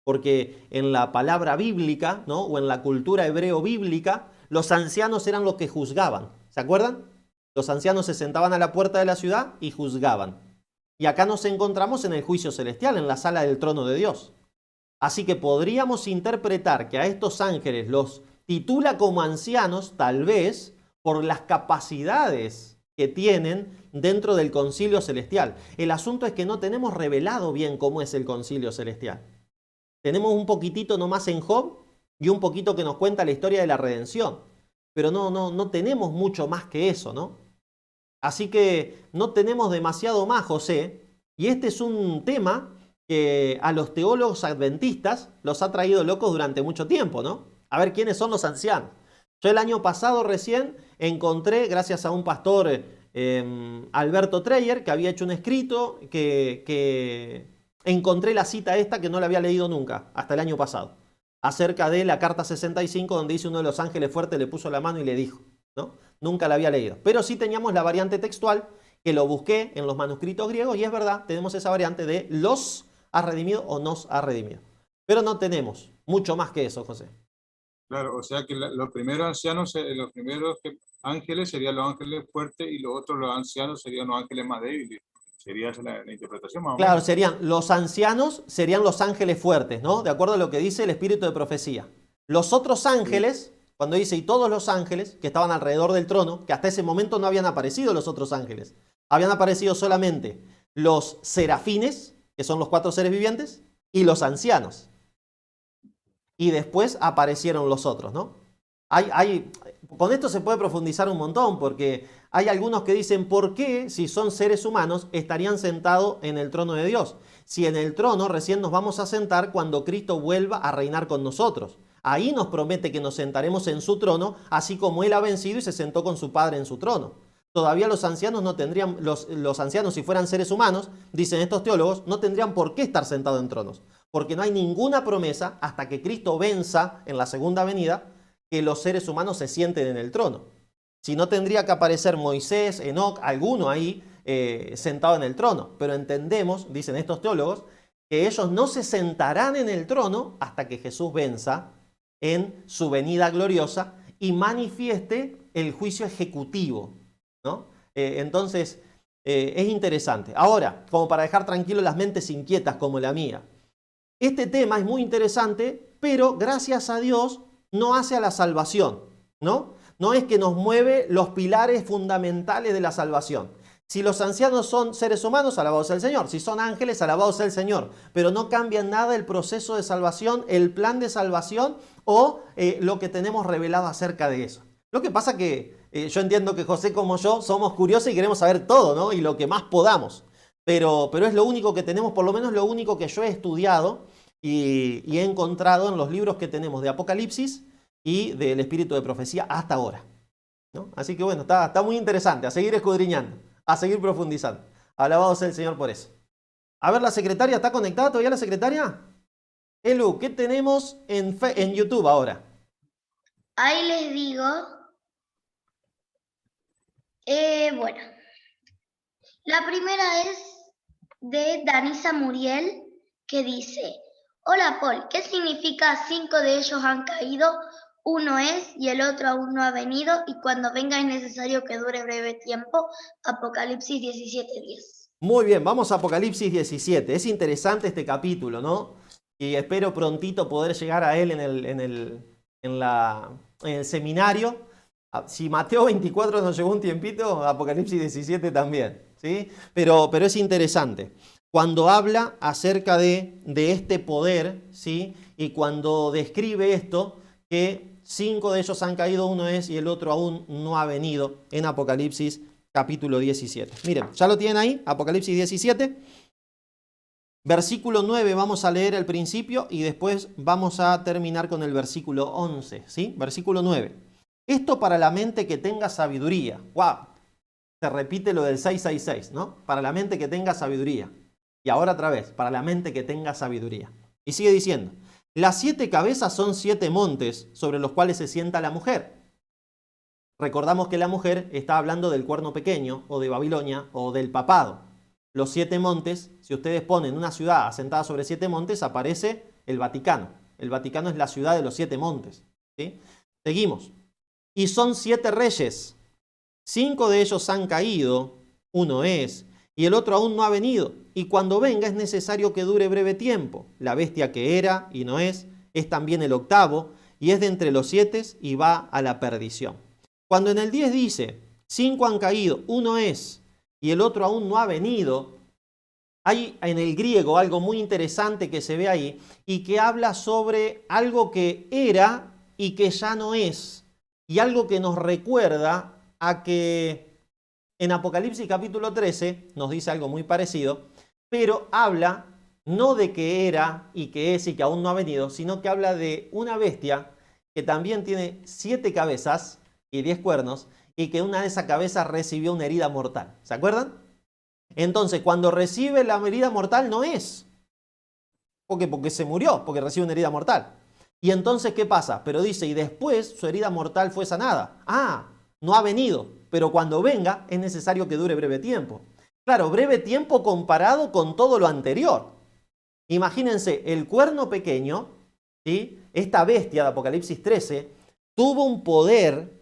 Porque en la palabra bíblica, ¿no? O en la cultura hebreo-bíblica, los ancianos eran los que juzgaban. ¿Se acuerdan? Los ancianos se sentaban a la puerta de la ciudad y juzgaban. Y acá nos encontramos en el juicio celestial, en la sala del trono de Dios. Así que podríamos interpretar que a estos ángeles los titula como ancianos, tal vez, por las capacidades que tienen dentro del concilio celestial. El asunto es que no tenemos revelado bien cómo es el concilio celestial. Tenemos un poquitito nomás en Job y un poquito que nos cuenta la historia de la redención. Pero no tenemos mucho más que eso, ¿no? Así que no tenemos demasiado más, José. Y este es un tema que a los teólogos adventistas los ha traído locos durante mucho tiempo, ¿no? A ver quiénes son los ancianos. Yo el año pasado recién encontré, gracias a un pastor, Alberto Treyer, que había hecho un escrito, que encontré la cita esta que no la había leído nunca, hasta el año pasado, acerca de la carta 65, donde dice uno de los ángeles fuertes le puso la mano y le dijo, ¿no? Nunca la había leído. Pero sí teníamos la variante textual, que lo busqué en los manuscritos griegos, y es verdad, tenemos esa variante de los ha redimido o nos ha redimido. Pero no tenemos mucho más que eso, José. Claro, o sea que los primeros ancianos, los primeros ángeles serían los ángeles fuertes y los otros, los ancianos, serían los ángeles más débiles. Sería esa la interpretación más o Claro, menos. serían los ancianos, serían los ángeles fuertes, ¿no? De acuerdo a lo que dice el espíritu de profecía. Los otros ángeles, cuando dice y todos los ángeles que estaban alrededor del trono, que hasta ese momento no habían aparecido los otros ángeles, habían aparecido solamente los serafines, que son los 4 seres vivientes, y los ancianos. Y después aparecieron los otros, ¿no? Con esto se puede profundizar un montón, porque hay algunos que dicen, ¿por qué, si son seres humanos, estarían sentados en el trono de Dios? Si en el trono recién nos vamos a sentar cuando Cristo vuelva a reinar con nosotros. Ahí nos promete que nos sentaremos en su trono, así como Él ha vencido y se sentó con su Padre en su trono. Todavía los ancianos no tendrían, los ancianos, si fueran seres humanos, dicen estos teólogos, no tendrían por qué estar sentados en tronos. Porque no hay ninguna promesa hasta que Cristo venza en la segunda venida que los seres humanos se sienten en el trono. Si no, tendría que aparecer Moisés, Enoc, alguno ahí sentado en el trono. Pero entendemos, dicen estos teólogos, que ellos no se sentarán en el trono hasta que Jesús venza en su venida gloriosa y manifieste el juicio ejecutivo, ¿no? Entonces, es interesante. Ahora, como para dejar tranquilos las mentes inquietas como la mía, este tema es muy interesante, pero gracias a Dios no hace a la salvación, ¿no? No es que nos mueve los pilares fundamentales de la salvación. Si los ancianos son seres humanos, alabado sea el Señor. Si son ángeles, alabado sea el Señor. Pero no cambia nada el proceso de salvación, el plan de salvación o lo que tenemos revelado acerca de eso. Lo que pasa que yo entiendo que José como yo somos curiosos y queremos saber todo, ¿no? Y lo que más podamos. Pero es lo único que tenemos, por lo menos lo único que yo he estudiado y he encontrado en los libros que tenemos de Apocalipsis y del espíritu de profecía hasta ahora, ¿no? Así que bueno, está muy interesante, a seguir escudriñando, a seguir profundizando. Alabado sea el Señor por eso. A ver, ¿la secretaria está conectada todavía, la secretaria? Elu, ¿qué tenemos en YouTube ahora? Ahí les digo. Bueno, la primera es de Danisa Muriel, que dice: hola Paul, ¿qué significa 5 de ellos han caído? Uno es y el otro aún no ha venido, y cuando venga es necesario que dure breve tiempo. Apocalipsis 17:10. Muy bien, vamos a Apocalipsis 17. Es interesante este capítulo, ¿no? Y espero prontito poder llegar a él en el seminario. Si Mateo 24 nos llevó un tiempito, Apocalipsis 17 también, ¿sí? Pero es interesante. Cuando habla acerca de este poder, ¿sí? Y cuando describe esto, que 5 de ellos han caído, uno es y el otro aún no ha venido, en Apocalipsis capítulo 17. Miren, ¿ya lo tienen ahí? Apocalipsis 17. Versículo 9 vamos a leer al principio y después vamos a terminar con el versículo 11, ¿sí? Versículo 9. Esto para la mente que tenga sabiduría. ¡Wow! Se repite lo del 666, ¿no? Para la mente que tenga sabiduría. Y ahora otra vez, para la mente que tenga sabiduría. Y sigue diciendo: las 7 cabezas son 7 montes sobre los cuales se sienta la mujer. Recordamos que la mujer está hablando del cuerno pequeño, o de Babilonia, o del papado. Los 7 montes, si ustedes ponen una ciudad asentada sobre 7 montes, aparece el Vaticano. El Vaticano es la ciudad de los 7 montes. ¿Sí? Seguimos. Y son 7 reyes. 5 de ellos han caído, uno es, y el otro aún no ha venido. Y cuando venga es necesario que dure breve tiempo. La bestia que era y no es también el octavo, y es de entre los 7 y va a la perdición. Cuando en el 10 dice, 5 han caído, uno es, y el otro aún no ha venido, hay en el griego algo muy interesante que se ve ahí, y que habla sobre algo que era y que ya no es, y algo que nos recuerda a que en Apocalipsis capítulo 13 nos dice algo muy parecido, pero habla no de que era y que es y que aún no ha venido, sino que habla de una bestia que también tiene 7 cabezas y 10 cuernos, y que una de esas cabezas recibió una herida mortal. ¿Se acuerdan? Entonces, cuando recibe la herida mortal no es. ¿Por qué? Porque se murió, porque recibe una herida mortal. Y entonces, ¿qué pasa? Pero dice, y después su herida mortal fue sanada. Ah, no ha venido, pero cuando venga es necesario que dure breve tiempo. Claro, breve tiempo comparado con todo lo anterior. Imagínense, el cuerno pequeño, ¿sí? Esta bestia de Apocalipsis 13, tuvo un poder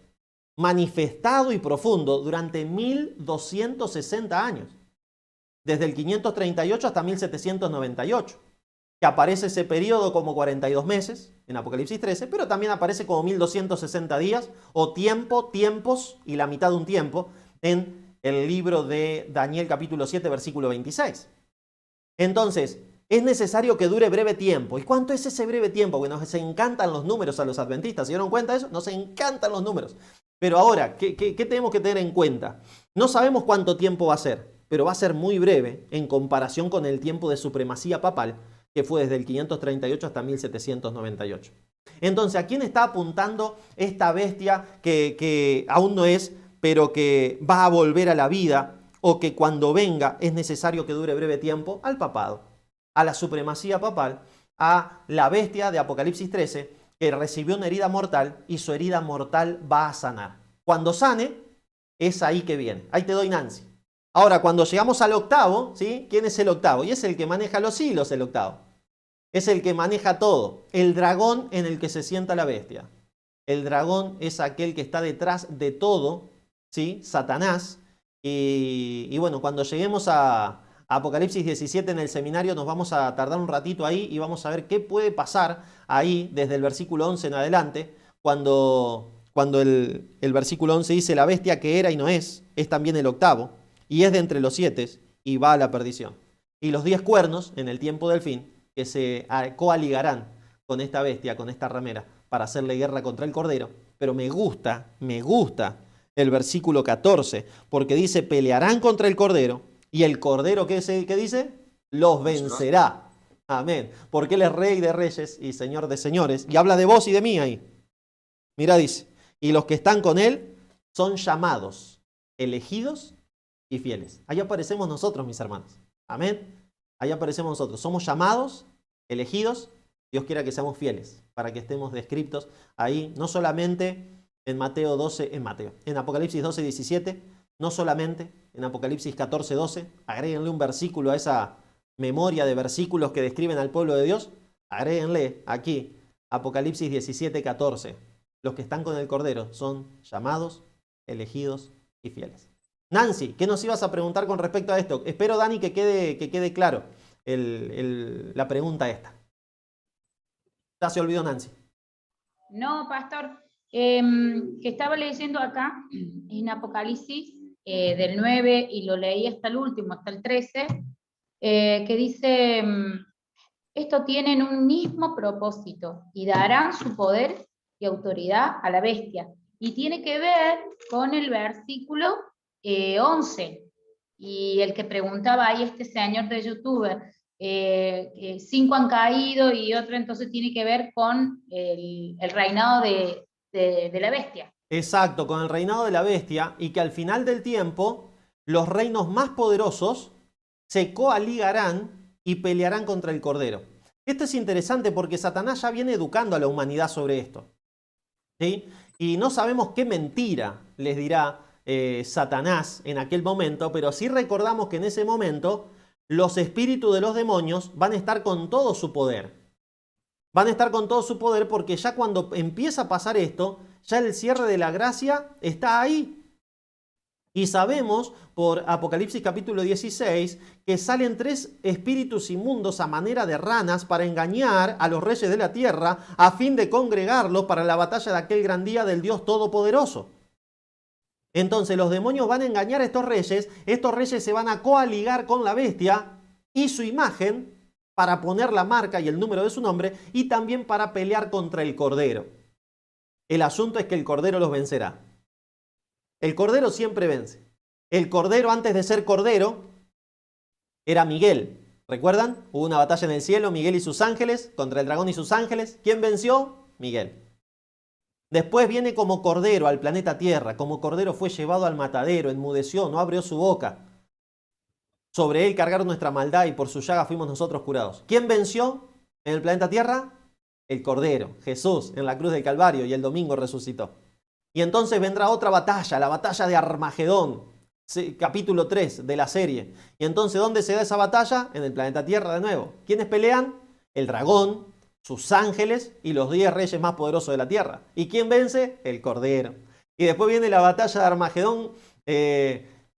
manifestado y profundo durante 1260 años. Desde el 538 hasta 1798. Que aparece ese periodo como 42 meses en Apocalipsis 13, pero también aparece como 1260 días o tiempos y la mitad de un tiempo en el libro de Daniel capítulo 7 versículo 26. Entonces, es necesario que dure breve tiempo. ¿Y cuánto es ese breve tiempo? Porque nos encantan los números a los adventistas. ¿Se dieron cuenta de eso? Nos encantan los números. Pero ahora, ¿qué tenemos que tener en cuenta? No sabemos cuánto tiempo va a ser, pero va a ser muy breve en comparación con el tiempo de supremacía papal, que fue desde el 538 hasta 1798. Entonces, ¿a quién está apuntando esta bestia que aún no es, pero que va a volver a la vida, o que cuando venga es necesario que dure breve tiempo? Al papado, a la supremacía papal, a la bestia de Apocalipsis 13, que recibió una herida mortal y su herida mortal va a sanar. Cuando sane, es ahí que viene. Ahí te doy, Nancy. Ahora, cuando llegamos al octavo, ¿sí? ¿Quién es el octavo? Y es el que maneja los hilos, el octavo. Es el que maneja todo. El dragón en el que se sienta la bestia. El dragón es aquel que está detrás de todo, ¿sí? Satanás. Y bueno, cuando lleguemos a Apocalipsis 17 en el seminario nos vamos a tardar un ratito ahí y vamos a ver qué puede pasar ahí desde el versículo 11 en adelante, cuando el versículo 11 dice la bestia que era y no es también el octavo, y es de entre los 7 y va a la perdición. Y los 10 cuernos en el tiempo del fin que se coaligarán con esta bestia, con esta ramera, para hacerle guerra contra el Cordero. Pero me gusta el versículo 14, porque dice pelearán contra el Cordero. ¿Y el Cordero qué dice? Los vencerá. Amén. Porque Él es Rey de reyes y Señor de señores. Y habla de vos y de mí ahí. Mira, dice, y los que están con Él son llamados, elegidos y fieles. Ahí aparecemos nosotros, mis hermanos. Amén. Ahí aparecemos nosotros. Somos llamados, elegidos. Dios quiera que seamos fieles para que estemos descriptos ahí, no solamente en Mateo 12, en Apocalipsis 12, 17, no solamente en Apocalipsis 14, 12, agréguenle un versículo a esa memoria de versículos que describen al pueblo de Dios, agréguenle aquí Apocalipsis 17, 14. Los que están con el Cordero son llamados, elegidos y fieles. Nancy, ¿qué nos ibas a preguntar con respecto a esto? Espero, Dani, que quede claro la pregunta esta. Ya se olvidó, Nancy. No, pastor, que estaba leyendo acá en Apocalipsis del 9 y lo leí hasta el último, hasta el 13, que dice, esto tienen un mismo propósito y darán su poder y autoridad a la bestia. Y tiene que ver con el versículo 11. Y el que preguntaba ahí este señor de YouTube, 5 han caído y otro entonces tiene que ver con el reinado de la bestia. Exacto, con el reinado de la bestia, y que al final del tiempo los reinos más poderosos se coaligarán y pelearán contra el Cordero. Esto es interesante porque Satanás ya viene educando a la humanidad sobre esto. ¿sí? Y no sabemos qué mentira les dirá Satanás en aquel momento, pero sí recordamos que en ese momento los espíritus de los demonios van a estar con todo su poder. Van a estar con todo su poder porque ya cuando empieza a pasar esto, ya el cierre de la gracia está ahí. Y sabemos por Apocalipsis capítulo 16 que salen 3 espíritus inmundos a manera de ranas para engañar a los reyes de la tierra a fin de congregarlos para la batalla de aquel gran día del Dios Todopoderoso. Entonces los demonios van a engañar a estos reyes se van a coaligar con la bestia y su imagen para poner la marca y el número de su nombre y también para pelear contra el Cordero. El asunto es que el Cordero los vencerá. El Cordero siempre vence. El Cordero, antes de ser Cordero, era Miguel. ¿Recuerdan? Hubo una batalla en el cielo, Miguel y sus ángeles, contra el dragón y sus ángeles. ¿Quién venció? Miguel. Después viene como Cordero al planeta Tierra. Como Cordero fue llevado al matadero, enmudeció, no abrió su boca. Sobre él cargaron nuestra maldad y por su llaga fuimos nosotros curados. ¿Quién venció en el planeta Tierra? El Cordero, Jesús, en la cruz del Calvario, y el domingo resucitó. Y entonces vendrá otra batalla, la batalla de Armagedón, capítulo 3 de la serie. Y entonces, ¿dónde se da esa batalla? En el planeta Tierra de nuevo. ¿Quiénes pelean? El dragón, sus ángeles y los 10 reyes más poderosos de la tierra. ¿Y quién vence? El Cordero. Y después viene la batalla de Armagedón,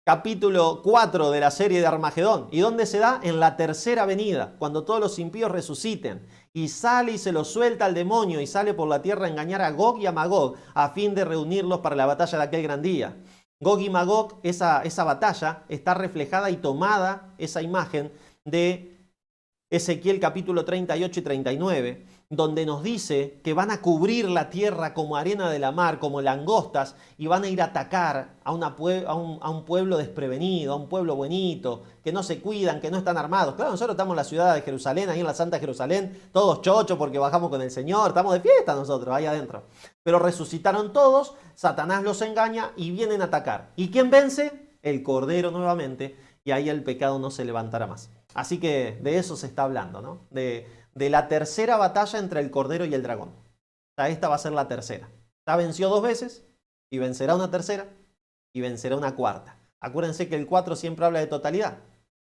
capítulo 4 de la serie de Armagedón. ¿Y dónde se da? En la tercera venida, cuando todos los impíos resuciten. Y sale y se lo suelta al demonio y sale por la tierra a engañar a Gog y a Magog a fin de reunirlos para la batalla de aquel gran día. Gog y Magog, esa batalla está reflejada y tomada esa imagen de Ezequiel capítulo 38 y 39, donde nos dice que van a cubrir la tierra como arena de la mar, como langostas, y van a ir a atacar a un pueblo desprevenido, a un pueblo bonito, que no se cuidan, que no están armados. Claro, nosotros estamos en la ciudad de Jerusalén, ahí en la Santa Jerusalén, todos chochos porque bajamos con el Señor, estamos de fiesta nosotros ahí adentro. Pero resucitaron todos, Satanás los engaña y vienen a atacar. ¿Y quién vence? El Cordero nuevamente, y ahí el pecado no se levantará más. Así que de eso se está hablando, ¿no? De la tercera batalla entre el Cordero y el dragón. O sea, esta va a ser la tercera. Ya venció 2 veces y vencerá una tercera y vencerá una cuarta. Acuérdense que el 4 siempre habla de totalidad.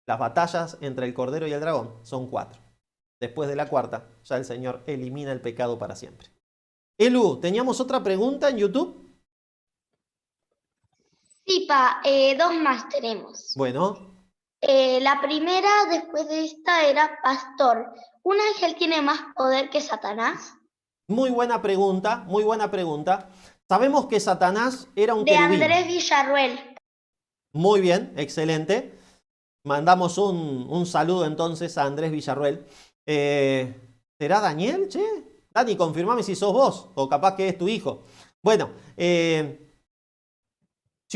Las batallas entre el Cordero y el dragón son 4. Después de la cuarta, ya el Señor elimina el pecado para siempre. Elu, ¿teníamos otra pregunta en YouTube? Sí, 2 más tenemos. Bueno. La primera, después de esta, era Pastor. ¿Un ángel tiene más poder que Satanás? Muy buena pregunta, muy buena pregunta. Sabemos que Satanás era un De querubín. Andrés Villarruel. Muy bien, excelente. Mandamos un saludo entonces a Andrés Villarruel. ¿Será Daniel, che? Dani, confirmame si sos vos o capaz que es tu hijo. Bueno, si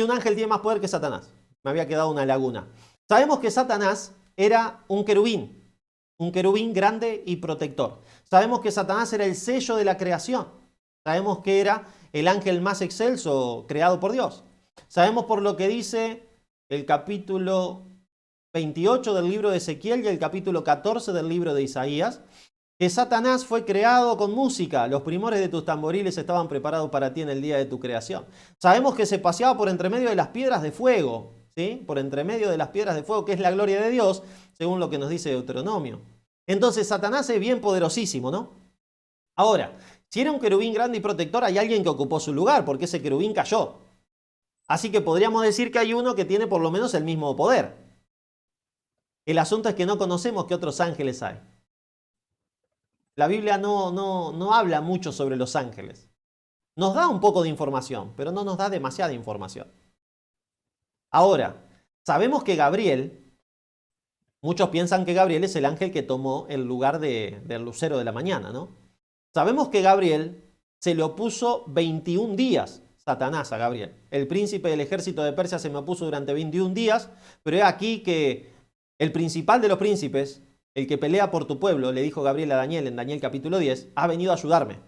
un ángel tiene más poder que Satanás. Me había quedado una laguna. Sabemos que Satanás era un querubín grande y protector. Sabemos que Satanás era el sello de la creación. Sabemos que era el ángel más excelso creado por Dios. Sabemos por lo que dice el capítulo 28 del libro de Ezequiel y el capítulo 14 del libro de Isaías, que Satanás fue creado con música. Los primores de tus tamboriles estaban preparados para ti en el día de tu creación. Sabemos que se paseaba por entre medio de las piedras de fuego, ¿sí? Por entre medio de las piedras de fuego, que es la gloria de Dios, según lo que nos dice Deuteronomio. Entonces Satanás es bien poderosísimo, ¿no? Ahora, si era un querubín grande y protector, hay alguien que ocupó su lugar, porque ese querubín cayó. Así que podríamos decir que hay uno que tiene por lo menos el mismo poder. El asunto es que no conocemos qué otros ángeles hay. La Biblia no habla mucho sobre los ángeles. Nos da un poco de información, pero no nos da demasiada información. Ahora, sabemos que Gabriel, muchos piensan que Gabriel es el ángel que tomó el lugar del lucero de la mañana, ¿no? Sabemos que Gabriel se le opuso 21 días, Satanás a Gabriel. El príncipe del ejército de Persia se me opuso durante 21 días, pero es aquí que el principal de los príncipes, el que pelea por tu pueblo, le dijo Gabriel a Daniel en Daniel capítulo 10, ha venido a ayudarme.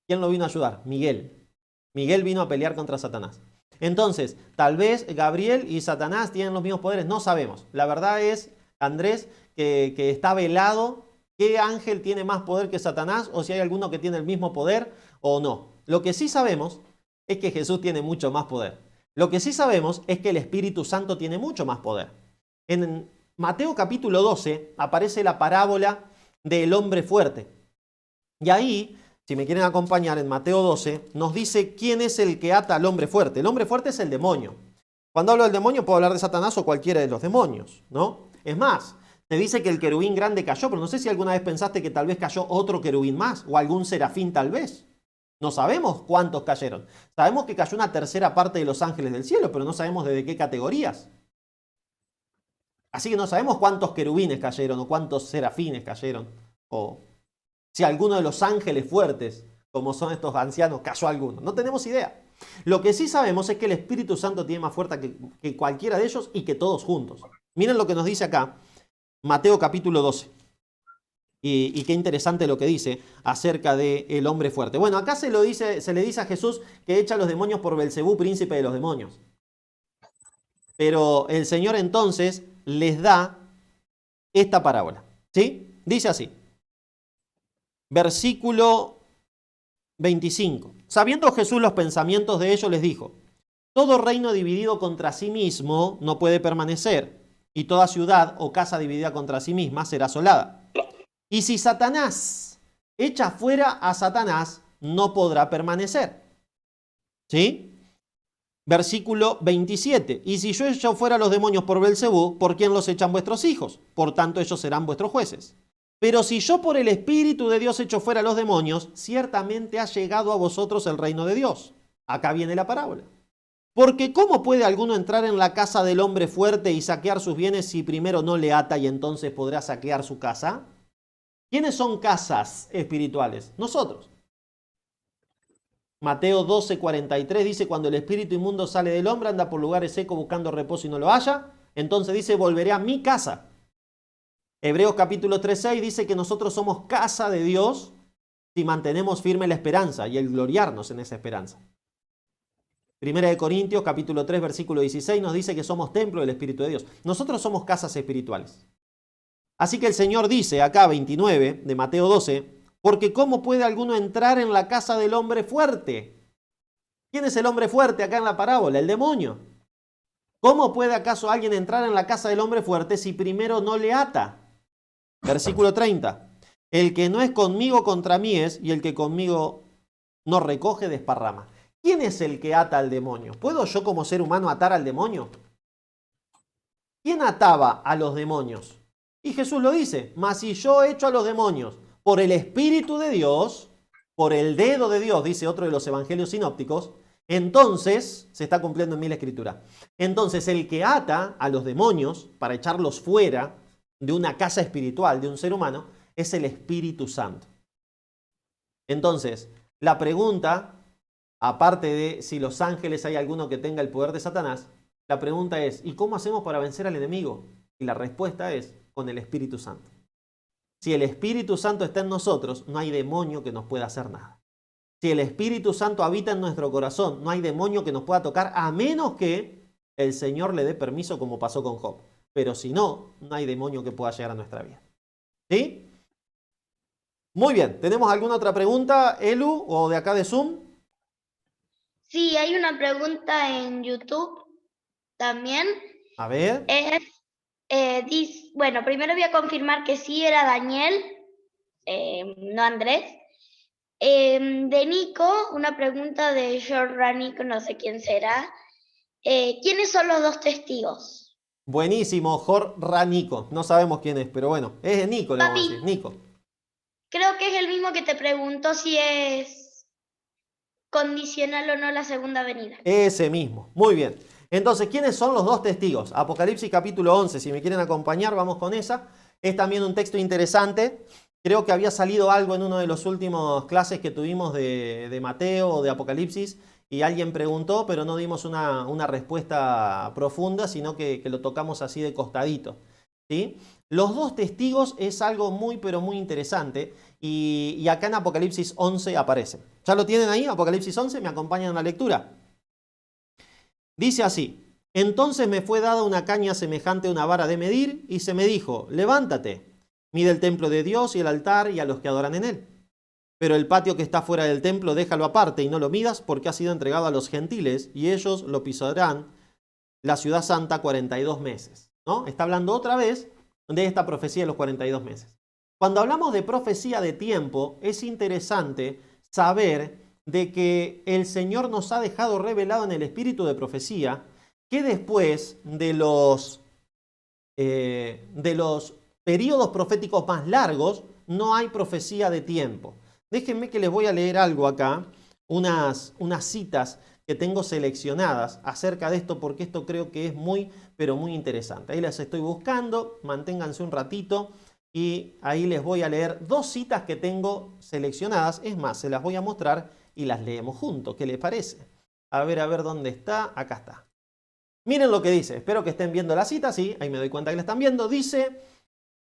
¿Quién lo vino a ayudar? Miguel. Miguel vino a pelear contra Satanás. Entonces, tal vez Gabriel y Satanás tienen los mismos poderes, no sabemos. La verdad es, Andrés, que está velado qué ángel tiene más poder que Satanás o si hay alguno que tiene el mismo poder o no. Lo que sí sabemos es que Jesús tiene mucho más poder. Lo que sí sabemos es que el Espíritu Santo tiene mucho más poder. En Mateo capítulo 12 aparece la parábola del hombre fuerte. Y ahí, si me quieren acompañar, en Mateo 12 nos dice quién es el que ata al hombre fuerte. El hombre fuerte es el demonio. Cuando hablo del demonio puedo hablar de Satanás o cualquiera de los demonios, ¿no? Es más, te dice que el querubín grande cayó, pero no sé si alguna vez pensaste que tal vez cayó otro querubín más o algún serafín tal vez. No sabemos cuántos cayeron. Sabemos que cayó una tercera parte de los ángeles del cielo, pero no sabemos de qué categorías. Así que no sabemos cuántos querubines cayeron o cuántos serafines cayeron. O si alguno de los ángeles fuertes, como son estos ancianos, cayó alguno. No tenemos idea. Lo que sí sabemos es que el Espíritu Santo tiene más fuerza que cualquiera de ellos y que todos juntos. Miren lo que nos dice acá, Mateo capítulo 12. Y qué interesante lo que dice acerca del hombre fuerte. Bueno, acá se le dice a Jesús que echa a los demonios por Belcebú, príncipe de los demonios. Pero el Señor entonces les da esta parábola. ¿Sí? Dice así. Versículo 25. Sabiendo Jesús los pensamientos de ellos, les dijo: todo reino dividido contra sí mismo no puede permanecer, y toda ciudad o casa dividida contra sí misma será asolada. Y si Satanás echa fuera a Satanás, no podrá permanecer. ¿Sí? Versículo 27. Y si yo echo fuera a los demonios por Belcebú, ¿por quién los echan vuestros hijos? Por tanto, ellos serán vuestros jueces. Pero si yo por el Espíritu de Dios echo fuera a los demonios, ciertamente ha llegado a vosotros el reino de Dios. Acá viene la parábola. Porque ¿cómo puede alguno entrar en la casa del hombre fuerte y saquear sus bienes si primero no le ata y entonces podrá saquear su casa? ¿Quiénes son casas espirituales? Nosotros. Mateo 12:43 dice: cuando el espíritu inmundo sale del hombre, anda por lugares secos buscando reposo y no lo halla. Entonces dice: volveré a mi casa. Hebreos capítulo 3:6 dice que nosotros somos casa de Dios si mantenemos firme la esperanza y el gloriarnos en esa esperanza. Primera de Corintios capítulo 3 versículo 16 nos dice que somos templo del Espíritu de Dios. Nosotros somos casas espirituales. Así que el Señor dice acá 29 de Mateo 12, porque ¿cómo puede alguno entrar en la casa del hombre fuerte? ¿Quién es el hombre fuerte acá en la parábola? El demonio. ¿Cómo puede acaso alguien entrar en la casa del hombre fuerte si primero no le ata? Versículo 30. El que no es conmigo contra mí es, y el que conmigo no recoge desparrama. ¿Quién es el que ata al demonio? ¿Puedo yo como ser humano atar al demonio? ¿Quién ataba a los demonios? Y Jesús lo dice: mas si yo echo a los demonios por el Espíritu de Dios, por el dedo de Dios, dice otro de los evangelios sinópticos, entonces, se está cumpliendo en mí la escritura, entonces el que ata a los demonios para echarlos fuera de una casa espiritual, de un ser humano, es el Espíritu Santo. Entonces, la pregunta, aparte de si los ángeles hay alguno que tenga el poder de Satanás, la pregunta es: ¿y cómo hacemos para vencer al enemigo? Y la respuesta es: con el Espíritu Santo. Si el Espíritu Santo está en nosotros, no hay demonio que nos pueda hacer nada. Si el Espíritu Santo habita en nuestro corazón, no hay demonio que nos pueda tocar, a menos que el Señor le dé permiso, como pasó con Job. Pero si no, no hay demonio que pueda llegar a nuestra vida. ¿Sí? Muy bien. ¿Tenemos alguna otra pregunta, Elu, o de acá de Zoom? Sí, hay una pregunta en YouTube también. A ver. Bueno, primero voy a confirmar que sí era Daniel, no Andrés. De Nico, una pregunta de George Ranico, no sé quién será. ¿Quiénes son los dos testigos? Buenísimo, Jorge Ranico. No sabemos quién es, pero bueno, es de Nico, le vamos a decir. Nico. Creo que es el mismo que te preguntó si es condicional o no la segunda venida. Ese mismo. Muy bien. Entonces, ¿quiénes son los dos testigos? Apocalipsis capítulo 11, si me quieren acompañar, vamos con esa. Es también un texto interesante. Creo que había salido algo en uno de los últimos clases que tuvimos de Mateo o de Apocalipsis y alguien preguntó, pero no dimos una respuesta profunda, sino que lo tocamos así de costadito. ¿Sí? Los dos testigos es algo muy, pero muy interesante y acá en Apocalipsis 11 aparece. ¿Ya lo tienen ahí? Apocalipsis 11, ¿me acompañan en la lectura? Dice así: entonces me fue dada una caña semejante a una vara de medir y se me dijo: levántate Mide el templo de Dios y el altar y a los que adoran en él. Pero el patio que está fuera del templo déjalo aparte y no lo midas, porque ha sido entregado a los gentiles y ellos lo pisarán, la ciudad santa, 42 meses. ¿No? Está hablando otra vez de esta profecía de los 42 meses. Cuando hablamos de profecía de tiempo, es interesante saber de que el Señor nos ha dejado revelado en el espíritu de profecía que después de los periodos proféticos más largos no hay profecía de tiempo. Déjenme que les voy a leer algo acá, unas citas que tengo seleccionadas acerca de esto, porque esto creo que es muy, pero muy interesante. Ahí las estoy buscando, manténganse un ratito y ahí les voy a leer 2 citas que tengo seleccionadas. Es más, se las voy a mostrar y las leemos juntos. ¿Qué les parece? A ver dónde está. Acá está. Miren lo que dice. Espero que estén viendo la cita. Sí, ahí me doy cuenta que la están viendo. Dice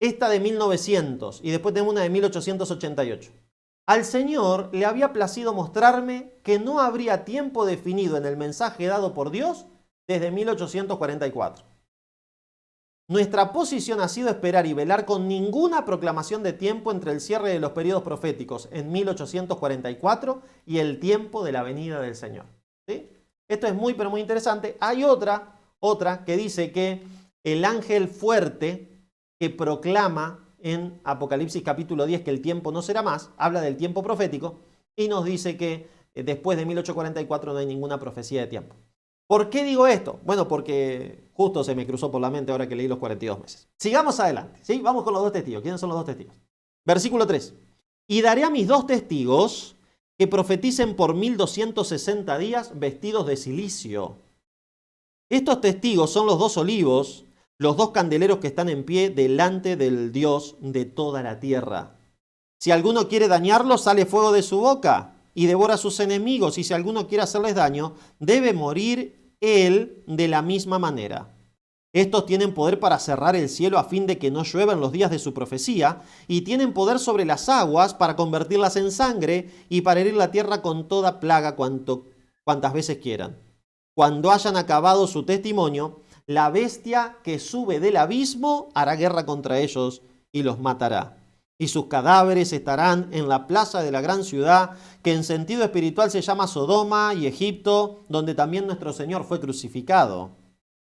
esta de 1900 y después tengo una de 1888. Al Señor le había placido mostrarme que no habría tiempo definido en el mensaje dado por Dios desde 1844. Nuestra posición ha sido esperar y velar con ninguna proclamación de tiempo entre el cierre de los periodos proféticos en 1844 y el tiempo de la venida del Señor. ¿Sí? Esto es muy, pero muy interesante. Hay otra que dice que el ángel fuerte que proclama en Apocalipsis capítulo 10 que el tiempo no será más, habla del tiempo profético y nos dice que después de 1844 no hay ninguna profecía de tiempo. ¿Por qué digo esto? Bueno, porque justo se me cruzó por la mente ahora que leí los 42 meses. Sigamos adelante, ¿sí? Vamos con los 2 testigos. ¿Quiénes son los 2 testigos? Versículo 3. Y daré a mis 2 testigos que profeticen por 1260 días vestidos de cilicio. Estos testigos son los 2 olivos, los 2 candeleros que están en pie delante del Dios de toda la tierra. Si alguno quiere dañarlo, sale fuego de su boca y devora a sus enemigos. Y si alguno quiere hacerles daño, debe morir él de la misma manera. Estos tienen poder para cerrar el cielo a fin de que no llueva en los días de su profecía, y tienen poder sobre las aguas para convertirlas en sangre y para herir la tierra con toda plaga cuantas veces quieran. Cuando hayan acabado su testimonio, la bestia que sube del abismo hará guerra contra ellos y los matará. Y sus cadáveres estarán en la plaza de la gran ciudad, que en sentido espiritual se llama Sodoma y Egipto, donde también nuestro Señor fue crucificado.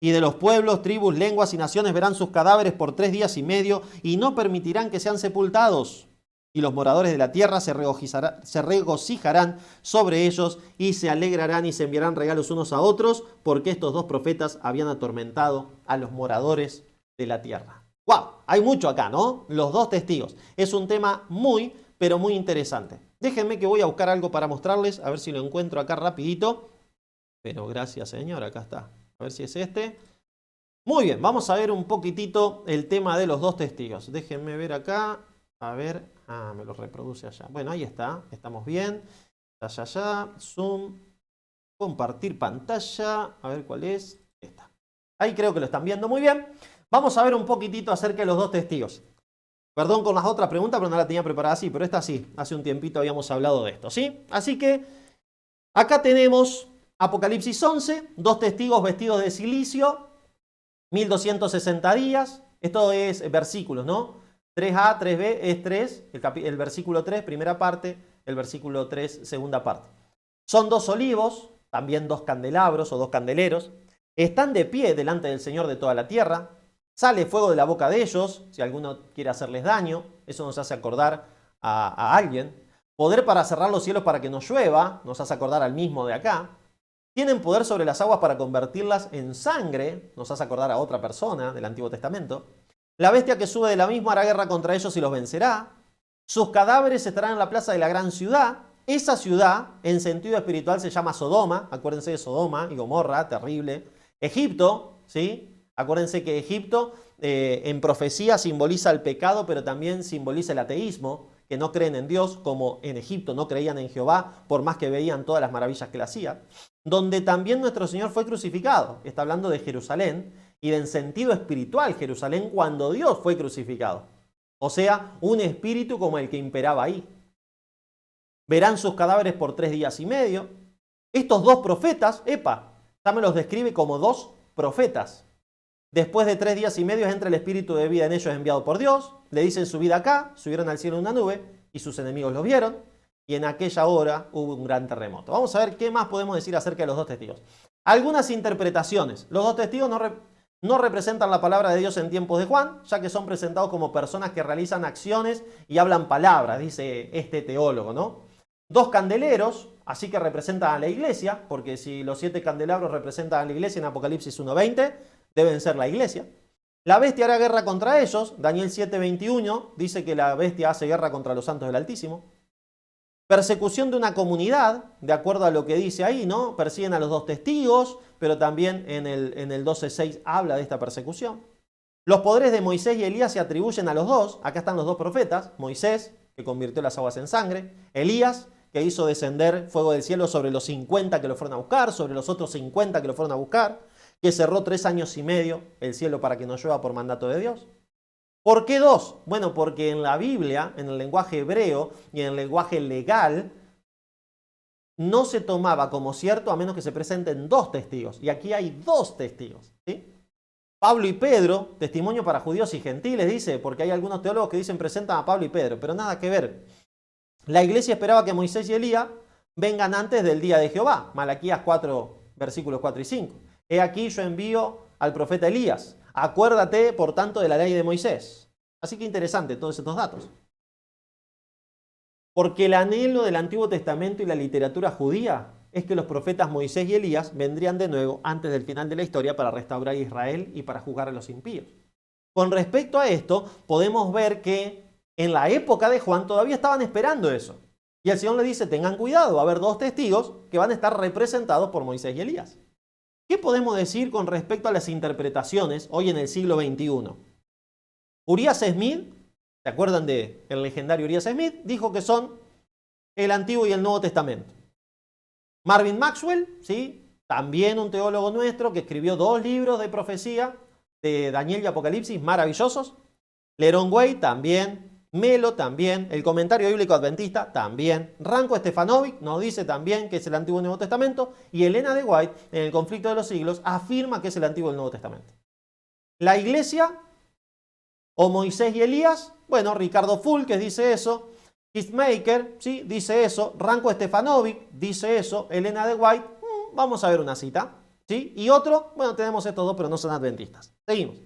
Y de los pueblos, tribus, lenguas y naciones verán sus cadáveres por 3 días y medio y no permitirán que sean sepultados. Y los moradores de la tierra se regocijarán sobre ellos y se alegrarán y se enviarán regalos unos a otros, porque estos 2 profetas habían atormentado a los moradores de la tierra. ¡Wow! Hay mucho acá, ¿no? Los 2 testigos. Es un tema muy, pero muy interesante. Déjenme que voy a buscar algo para mostrarles, a ver si lo encuentro acá rapidito. Pero gracias, Señor, acá está. A ver si es este. Muy bien, vamos a ver un poquitito el tema de los 2 testigos. Déjenme ver acá. A ver, me lo reproduce allá. Bueno, ahí está, estamos bien. Allá, zoom, compartir pantalla. A ver cuál es. Esta. Ahí creo que lo están viendo muy bien. Vamos a ver un poquitito acerca de los 2 testigos. Perdón con las otras preguntas, pero no la tenía preparada así, pero esta sí. Hace un tiempito habíamos hablado de esto, ¿sí? Así que acá tenemos Apocalipsis 11, 2 testigos vestidos de silicio, 1260 días. Esto es versículos, ¿no? 3a, 3b es 3, el versículo 3, primera parte, el versículo 3, segunda parte. Son 2 olivos, también 2 candelabros o 2 candeleros. Están de pie delante del Señor de toda la tierra. Sale fuego de la boca de ellos, si alguno quiere hacerles daño. Eso nos hace acordar a alguien. Poder para cerrar los cielos para que no llueva, nos hace acordar al mismo de acá. Tienen poder sobre las aguas para convertirlas en sangre, nos hace acordar a otra persona del Antiguo Testamento. La bestia que sube de la misma hará guerra contra ellos y los vencerá. Sus cadáveres estarán en la plaza de la gran ciudad. Esa ciudad, en sentido espiritual, se llama Sodoma. Acuérdense de Sodoma y Gomorra, terrible. Egipto, ¿sí? Acuérdense que Egipto en profecía simboliza el pecado, pero también simboliza el ateísmo, que no creen en Dios, como en Egipto no creían en Jehová, por más que veían todas las maravillas que le hacía. Donde también nuestro Señor fue crucificado. Está hablando de Jerusalén y de en sentido espiritual Jerusalén cuando Dios fue crucificado. O sea, un espíritu como el que imperaba ahí. Verán sus cadáveres por 3 días y medio. Estos 2 profetas, ya me los describe como 2 profetas. Después de 3 días y medio entra el espíritu de vida en ellos enviado por Dios. le dicen subid acá, subieron al cielo en una nube y sus enemigos los vieron y en aquella hora hubo un gran terremoto. Vamos a ver qué más podemos decir acerca de los dos testigos. Algunas interpretaciones. Los dos testigos no representan la palabra de Dios en tiempos de Juan, ya que son presentados como personas que realizan acciones y hablan palabras, dice este teólogo, ¿no? Dos candeleros, así que representan a la iglesia, porque si los 7 candelabros representan a la iglesia en Apocalipsis 1:20, deben ser la iglesia. La bestia hará guerra contra ellos, Daniel 7:21 dice que la bestia hace guerra contra los santos del Altísimo. Persecución de una comunidad, de acuerdo a lo que dice ahí, ¿no? Persiguen a los dos testigos, pero también en el 12:6 habla de esta persecución. Los poderes de Moisés y Elías se atribuyen a los dos. Acá están los dos profetas, Moisés, que convirtió las aguas en sangre, Elías, que hizo descender fuego del cielo sobre los 50 que lo fueron a buscar, sobre los otros 50 que lo fueron a buscar, que cerró 3 años y medio el cielo para que no llueva por mandato de Dios. ¿Por qué dos? Bueno, porque en la Biblia, en el lenguaje hebreo y en el lenguaje legal, no se tomaba como cierto a menos que se presenten 2 testigos. Y aquí hay 2 testigos, ¿sí? Pablo y Pedro, testimonio para judíos y gentiles, dice, porque hay algunos teólogos que dicen presentan a Pablo y Pedro, pero nada que ver. La iglesia esperaba que Moisés y Elías vengan antes del día de Jehová. Malaquías 4, versículos 4 y 5. He aquí yo envío al profeta Elías. Acuérdate, por tanto, de la ley de Moisés. Así que interesante todos estos datos. Porque el anhelo del Antiguo Testamento y la literatura judía es que los profetas Moisés y Elías vendrían de nuevo antes del final de la historia para restaurar a Israel y para juzgar a los impíos. Con respecto a esto, podemos ver que en la época de Juan todavía estaban esperando eso. Y el Señor le dice, tengan cuidado, va a haber 2 testigos que van a estar representados por Moisés y Elías. ¿Qué podemos decir con respecto a las interpretaciones hoy en el siglo XXI? Urias Smith, ¿se acuerdan del legendario Urias Smith? Dijo que son el Antiguo y el Nuevo Testamento. Marvin Maxwell, ¿sí? También un teólogo nuestro que escribió 2 libros de profecía de Daniel y Apocalipsis maravillosos. Leron Way también. Melo también, el Comentario Bíblico Adventista también, Ranko Stefanovic nos dice también que es el Antiguo y el Nuevo Testamento, y Elena de White en el Conflicto de los Siglos afirma que es el Antiguo y el Nuevo Testamento. La iglesia o Moisés y Elías, bueno, Ricardo Fulques dice eso, Keithmaker, ¿sí? Dice eso, Ranko Stefanovic dice eso, Elena de White, vamos a ver una cita, ¿sí? Y otro, bueno, tenemos estos 2 pero no son adventistas. Seguimos.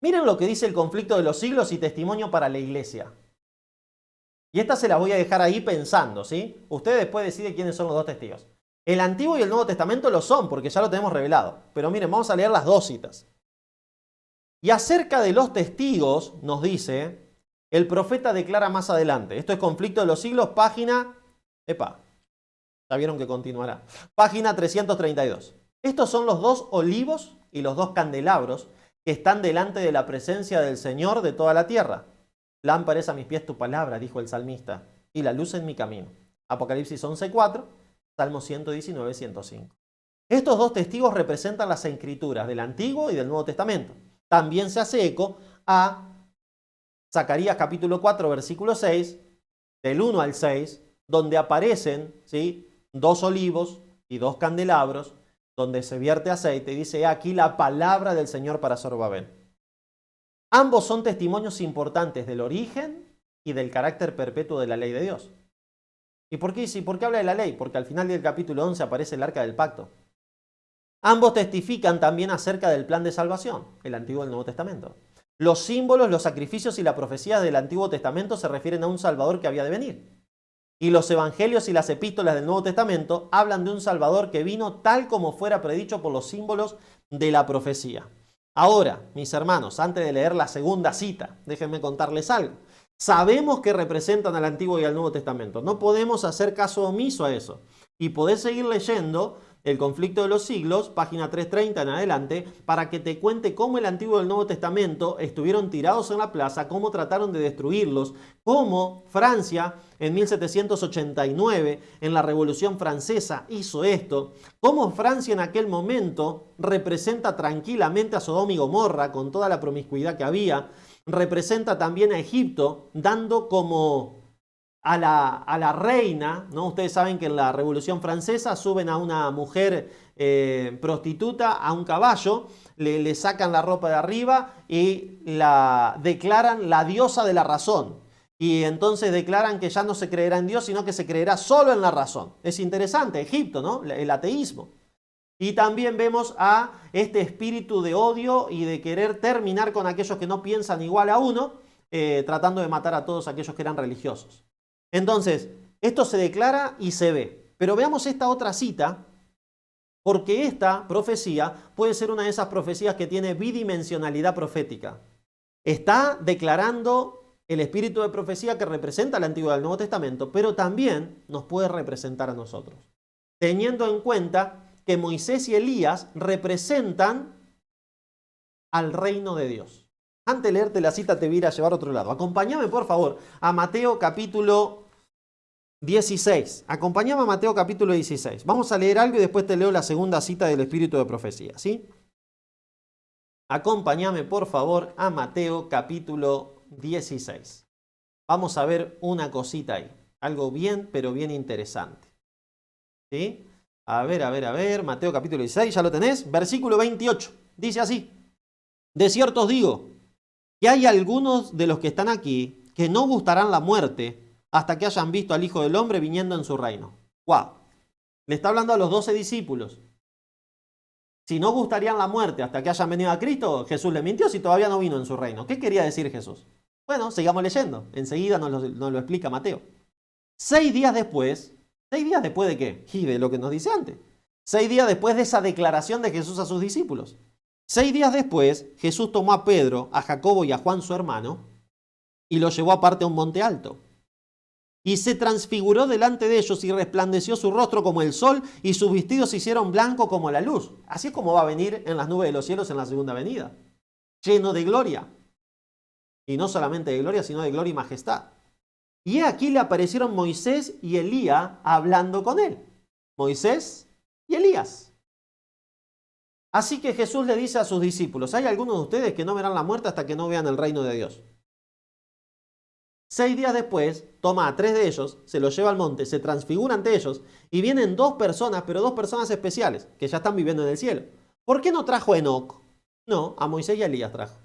Miren lo que dice el Conflicto de los Siglos y Testimonio para la Iglesia. Y esta se la voy a dejar ahí pensando, ¿sí? Usted después decide quiénes son los 2 testigos. El Antiguo y el Nuevo Testamento lo son, porque ya lo tenemos revelado. Pero miren, vamos a leer las 2 citas. Y acerca de los testigos, nos dice, el profeta declara más adelante. Esto es Conflicto de los Siglos, página... ya vieron que continuará. Página 332. Estos son los 2 olivos y los 2 candelabros que están delante de la presencia del Señor de toda la tierra. Lámpara es a mis pies tu palabra, dijo el salmista, y la luz en mi camino. Apocalipsis 11:4, Salmo 119, 105. Estos 2 testigos representan las escrituras del Antiguo y del Nuevo Testamento. También se hace eco a Zacarías capítulo 4, versículo 6, del 1 al 6, donde aparecen, ¿sí?, 2 olivos y 2 candelabros, donde se vierte aceite, y dice aquí la palabra del Señor para Zorobabel. Ambos son testimonios importantes del origen y del carácter perpetuo de la ley de Dios. ¿Y por qué? ¿Por qué habla de la ley? Porque al final del capítulo 11 aparece el arca del pacto. Ambos testifican también acerca del plan de salvación, el Antiguo y el Nuevo Testamento. Los símbolos, los sacrificios y la profecía del Antiguo Testamento se refieren a un Salvador que había de venir. Y los evangelios y las epístolas del Nuevo Testamento hablan de un Salvador que vino tal como fuera predicho por los símbolos de la profecía. Ahora, mis hermanos, antes de leer la segunda cita, déjenme contarles algo. Sabemos que representan al Antiguo y al Nuevo Testamento. No podemos hacer caso omiso a eso. Y podés seguir leyendo el Conflicto de los Siglos, página 330 en adelante, para que te cuente cómo el Antiguo y el Nuevo Testamento estuvieron tirados en la plaza, cómo trataron de destruirlos, cómo Francia en 1789, en la Revolución Francesa, hizo esto, cómo Francia en aquel momento representa tranquilamente a Sodoma y Gomorra con toda la promiscuidad que había, representa también a Egipto, dando como a la reina, ¿no? Ustedes saben que en la Revolución Francesa suben a una mujer prostituta a un caballo, le sacan la ropa de arriba y la declaran la diosa de la razón. Y entonces declaran que ya no se creerá en Dios, sino que se creerá solo en la razón. Es interesante, Egipto, ¿no? El ateísmo. Y también vemos a este espíritu de odio y de querer terminar con aquellos que no piensan igual a uno, tratando de matar a todos aquellos que eran religiosos. Entonces, esto se declara y se ve. Pero veamos esta otra cita, porque esta profecía puede ser una de esas profecías que tiene bidimensionalidad profética. Está declarando el espíritu de profecía que representa el Antiguo y el Nuevo Testamento, pero también nos puede representar a nosotros, teniendo en cuenta que Moisés y Elías representan al reino de Dios. Antes de leerte la cita te voy a ir a llevar a otro lado. Acompáñame por favor a Mateo capítulo 16. Acompáñame a Mateo capítulo 16. Vamos a leer algo y después te leo la segunda cita del espíritu de profecía, ¿sí? Acompáñame por favor a Mateo capítulo 16. Vamos a ver una cosita ahí. Algo bien, pero bien interesante. ¿Sí? A ver. Mateo capítulo 16, ¿ya lo tenés? Versículo 28. Dice así. De cierto os digo que hay algunos de los que están aquí que no gustarán la muerte hasta que hayan visto al Hijo del Hombre viniendo en su reino. ¡Wow! Le está hablando a los 12 discípulos. Si no gustarían la muerte hasta que hayan venido a Cristo, Jesús le mintió si todavía no vino en su reino. ¿Qué quería decir Jesús? Bueno, sigamos leyendo. Enseguida nos lo explica Mateo. 6 días después, ¿6 días después de qué? Y de lo que nos dice antes. 6 días después de esa declaración de Jesús a sus discípulos. 6 días después, Jesús tomó a Pedro, a Jacobo y a Juan su hermano y los llevó aparte a un monte alto. Y se transfiguró delante de ellos y resplandeció su rostro como el sol y sus vestidos se hicieron blancos como la luz. Así es como va a venir en las nubes de los cielos en la segunda venida. Lleno de gloria. Y no solamente de gloria, sino de gloria y majestad. Y aquí le aparecieron Moisés y Elías hablando con él. Moisés y Elías. Así que Jesús le dice a sus discípulos, hay algunos de ustedes que no verán la muerte hasta que no vean el reino de Dios. 6 días después, toma a 3 de ellos, se los lleva al monte, se transfigura ante ellos y vienen 2 personas, pero 2 personas especiales, que ya están viviendo en el cielo. ¿Por qué no trajo a Enoc? No, a Moisés y a Elías trajo.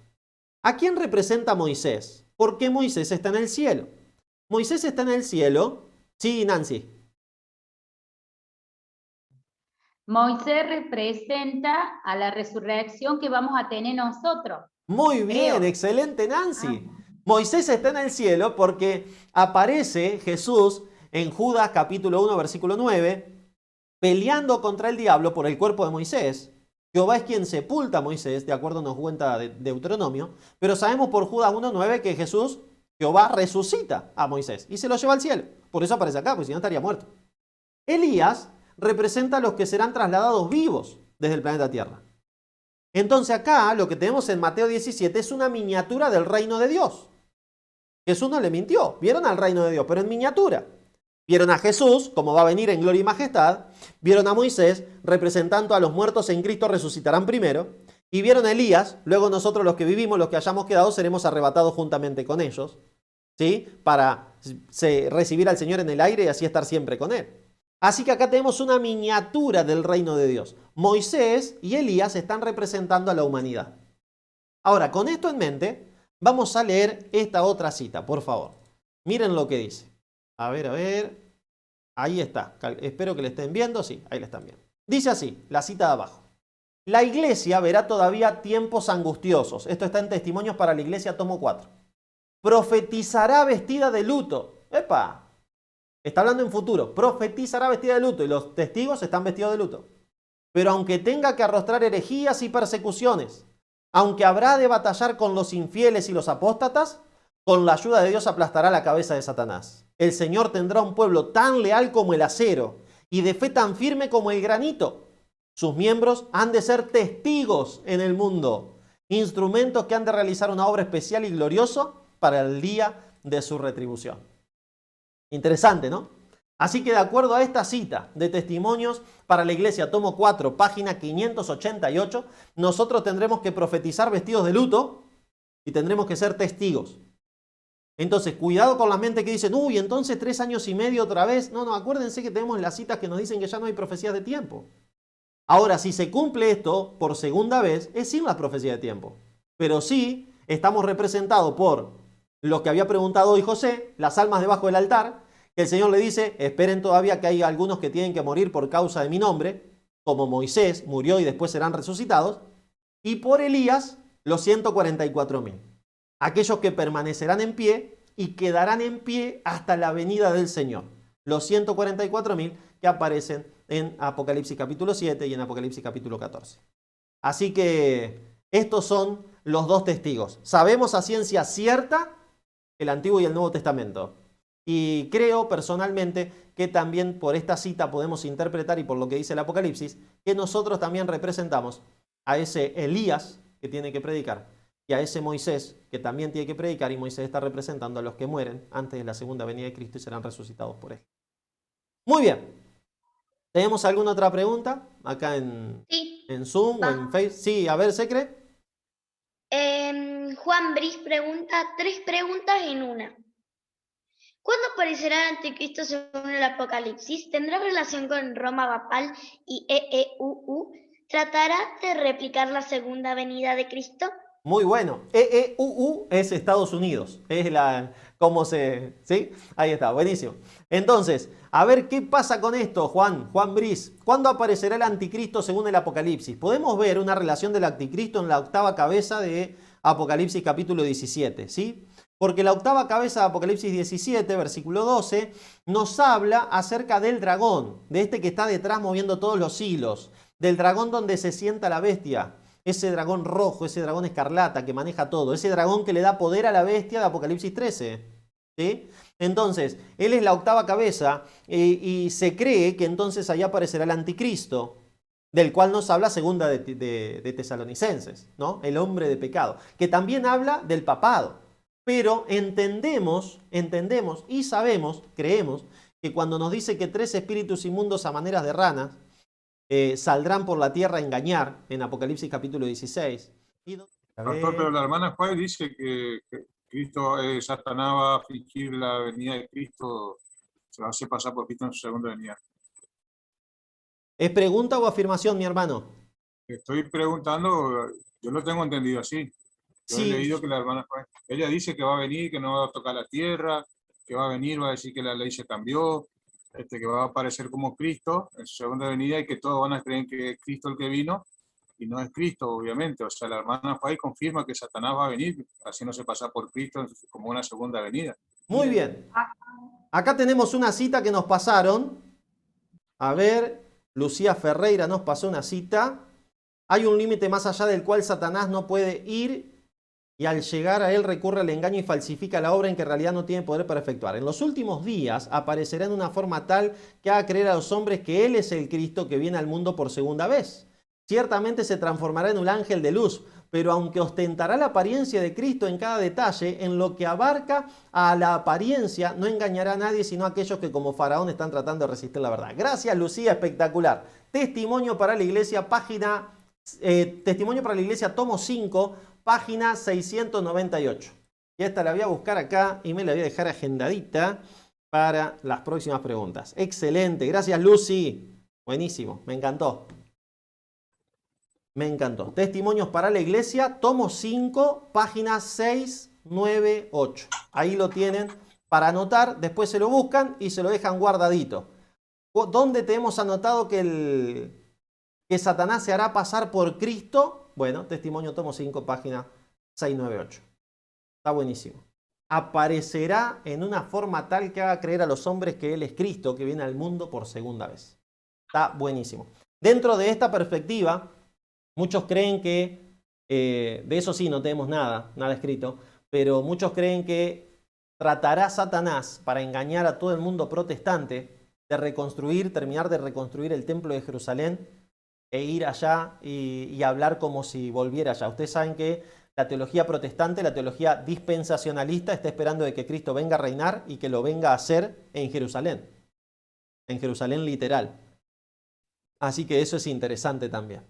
¿A quién representa Moisés? ¿Por qué Moisés está en el cielo? Moisés está en el cielo. Sí, Nancy. Moisés representa a la resurrección que vamos a tener nosotros. Muy bien, Creo. excelente Nancy. Moisés está en el cielo porque aparece Jesús en Judas capítulo 1 versículo 9 peleando contra el diablo por el cuerpo de Moisés. Jehová es quien sepulta a Moisés, de acuerdo nos cuenta Deuteronomio, pero sabemos por Judas 1:9 que Jehová resucita a Moisés y se lo lleva al cielo. Por eso aparece acá, porque si no estaría muerto. Elías representa a los que serán trasladados vivos desde el planeta Tierra. Entonces acá lo que tenemos en Mateo 17 es una miniatura del reino de Dios. Jesús no le mintió, vieron al reino de Dios, pero en miniatura. Vieron a Jesús, como va a venir en gloria y majestad, vieron a Moisés, representando a los muertos en Cristo resucitarán primero, y vieron a Elías, luego nosotros los que vivimos, los que hayamos quedado, seremos arrebatados juntamente con ellos, ¿sí? Para recibir al Señor en el aire y así estar siempre con Él. Así que acá tenemos una miniatura del reino de Dios. Moisés y Elías están representando a la humanidad. Ahora, con esto en mente, vamos a leer esta otra cita, por favor. Miren lo que dice. A ver. Ahí está. Espero que le estén viendo. Sí, ahí la están viendo. Dice así, la cita de abajo. La iglesia verá todavía tiempos angustiosos. Esto está en Testimonios para la Iglesia, tomo 4. Profetizará vestida de luto. ¡Epa! Está hablando en futuro. Profetizará vestida de luto y los testigos están vestidos de luto. Pero aunque tenga que arrostrar herejías y persecuciones, aunque habrá de batallar con los infieles y los apóstatas, con la ayuda de Dios aplastará la cabeza de Satanás. El Señor tendrá un pueblo tan leal como el acero y de fe tan firme como el granito. Sus miembros han de ser testigos en el mundo, instrumentos que han de realizar una obra especial y gloriosa para el día de su retribución. Interesante, ¿no? Así que de acuerdo a esta cita de Testimonios para la Iglesia, tomo 4, página 588, nosotros tendremos que profetizar vestidos de luto y tendremos que ser testigos. Entonces, cuidado con las mentes que dicen, uy, entonces 3 años y medio otra vez. No, acuérdense que tenemos las citas que nos dicen que ya no hay profecías de tiempo. Ahora, si se cumple esto por segunda vez, es sin la profecía de tiempo. Pero sí, estamos representados por lo que había preguntado hoy José, las almas debajo del altar, que el Señor le dice, esperen todavía que hay algunos que tienen que morir por causa de mi nombre, como Moisés murió y después serán resucitados, y por Elías, los 144.000. Aquellos que permanecerán en pie y quedarán en pie hasta la venida del Señor. Los 144.000 que aparecen en Apocalipsis capítulo 7 y en Apocalipsis capítulo 14. Así que estos son los dos testigos. Sabemos a ciencia cierta el Antiguo y el Nuevo Testamento. Y creo personalmente que también por esta cita podemos interpretar, y por lo que dice el Apocalipsis, que nosotros también representamos a ese Elías que tiene que predicar y a ese Moisés que también tiene que predicar, y Moisés está representando a los que mueren antes de la segunda venida de Cristo y serán resucitados por él. Muy bien. ¿Tenemos alguna otra pregunta acá en Zoom o en Facebook? Sí, a ver, Secre. Juan Briz pregunta 3 preguntas en una. ¿Cuándo aparecerá el anticristo según el Apocalipsis? ¿Tendrá relación con Roma papal y EEUU? ¿Tratará de replicar la segunda venida de Cristo? Muy bueno. EEUU es Estados Unidos. Es cómo se... ¿Sí? Ahí está, buenísimo. Entonces, a ver qué pasa con esto, Juan Briz. ¿Cuándo aparecerá el anticristo según el Apocalipsis? Podemos ver una relación del anticristo en la 8ª cabeza de Apocalipsis capítulo 17, ¿sí? Porque la 8ª cabeza de Apocalipsis 17, versículo 12, nos habla acerca del dragón, de este que está detrás moviendo todos los hilos, del dragón donde se sienta la bestia, ese dragón rojo, ese dragón escarlata que maneja todo, ese dragón que le da poder a la bestia de Apocalipsis 13, ¿sí? Entonces, él es la 8ª cabeza y se cree que entonces ahí aparecerá el anticristo, del cual nos habla segunda de Tesalonicenses, ¿no? El hombre de pecado, que también habla del papado. Pero entendemos y sabemos, creemos, que cuando nos dice que 3 espíritus inmundos a maneras de ranas saldrán por la tierra a engañar, en Apocalipsis capítulo 16. Pastor, pero la hermana Juárez dice que Cristo, Satanás va a fingir la venida de Cristo, se va a hacer pasar por Cristo en su segunda venida. ¿Es pregunta o afirmación, mi hermano? Estoy preguntando, yo lo tengo entendido así. Yo he leído que la hermana Juárez, ella dice que va a venir, que no va a tocar la tierra, que va a venir, va a decir que la ley se cambió, que va a aparecer como Cristo en su segunda venida y que todos van a creer que es Cristo el que vino y no es Cristo, obviamente. O sea, la hermana Juárez confirma que Satanás va a venir haciéndose pasar por Cristo como una segunda venida. Muy bien. Acá tenemos una cita que nos pasaron. A ver, Lucía Ferreira nos pasó una cita. Hay un límite más allá del cual Satanás no puede ir, y al llegar a él recurre al engaño y falsifica la obra en que en realidad no tiene poder para efectuar. En los últimos días aparecerá en una forma tal que haga creer a los hombres que él es el Cristo que viene al mundo por segunda vez. Ciertamente se transformará en un ángel de luz, pero aunque ostentará la apariencia de Cristo en cada detalle, en lo que abarca a la apariencia, no engañará a nadie sino a aquellos que como faraón están tratando de resistir la verdad. Gracias, Lucía, espectacular. Testimonio para la Iglesia, Testimonio para la Iglesia, tomo 5, página 698. Y esta la voy a buscar acá y me la voy a dejar agendadita para las próximas preguntas. Excelente, gracias, Lucy. Buenísimo, me encantó. Me encantó. Testimonios para la Iglesia, tomo 5, página 698. Ahí lo tienen para anotar, después se lo buscan y se lo dejan guardadito. ¿Dónde tenemos anotado que Satanás se hará pasar por Cristo? Bueno, testimonio tomo 5, página 698. Está buenísimo. Aparecerá en una forma tal que haga creer a los hombres que Él es Cristo, que viene al mundo por segunda vez. Está buenísimo. Dentro de esta perspectiva, muchos creen que, de eso sí no tenemos nada escrito, pero muchos creen que tratará Satanás para engañar a todo el mundo protestante de terminar de reconstruir el templo de Jerusalén e ir allá y hablar como si volviera allá. Ustedes saben que la teología protestante, la teología dispensacionalista, está esperando de que Cristo venga a reinar y que lo venga a hacer en Jerusalén literal. Así que eso es interesante también.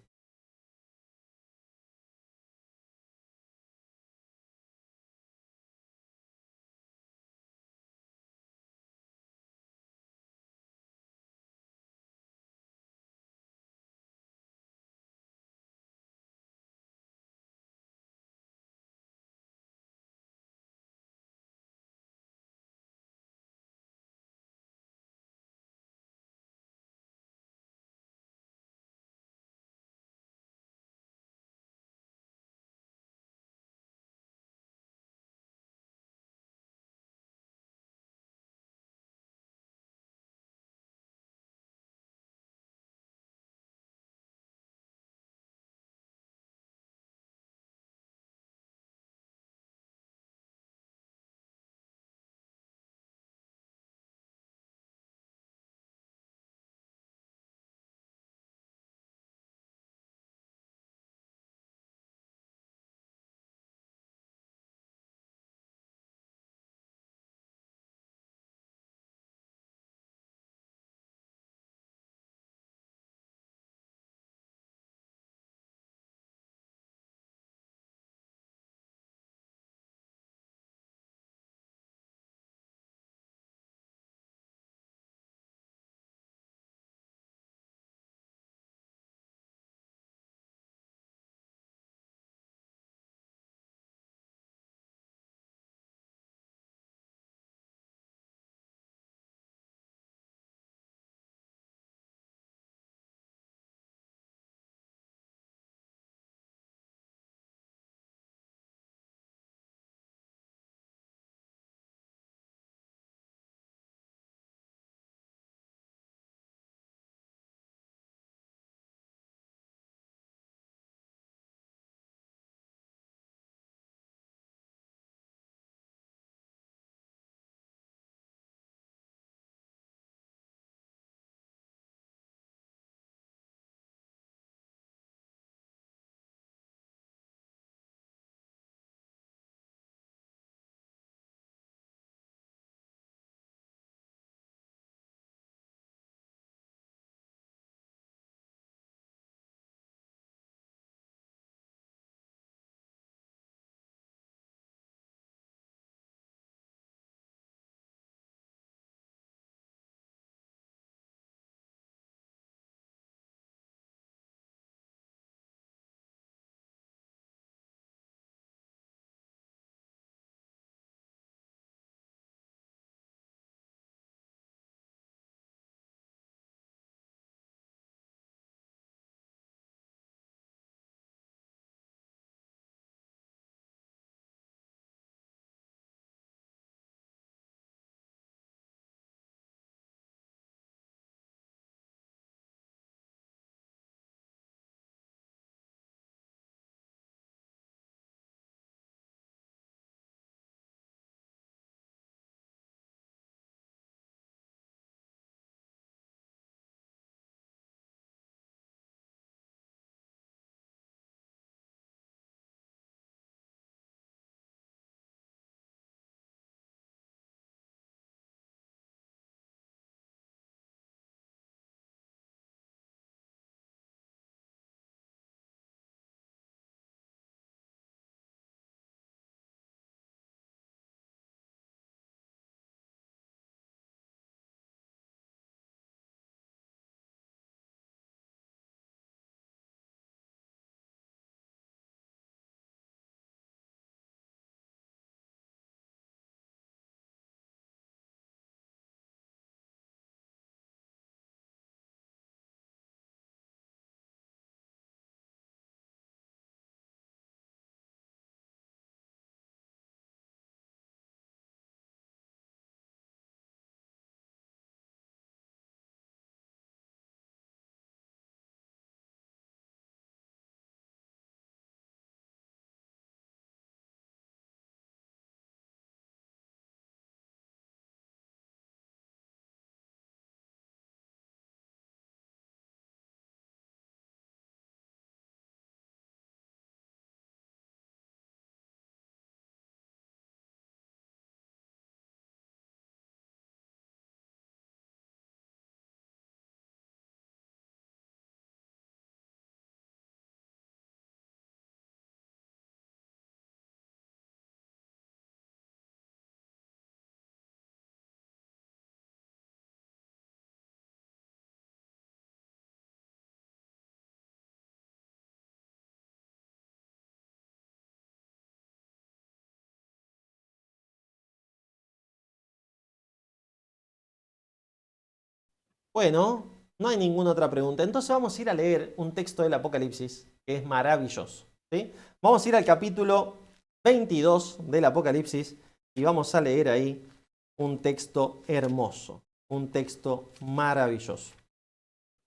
Bueno, no hay ninguna otra pregunta. Entonces vamos a ir a leer un texto del Apocalipsis que es maravilloso, ¿sí? Vamos a ir al capítulo 22 del Apocalipsis y vamos a leer ahí un texto hermoso, un texto maravilloso.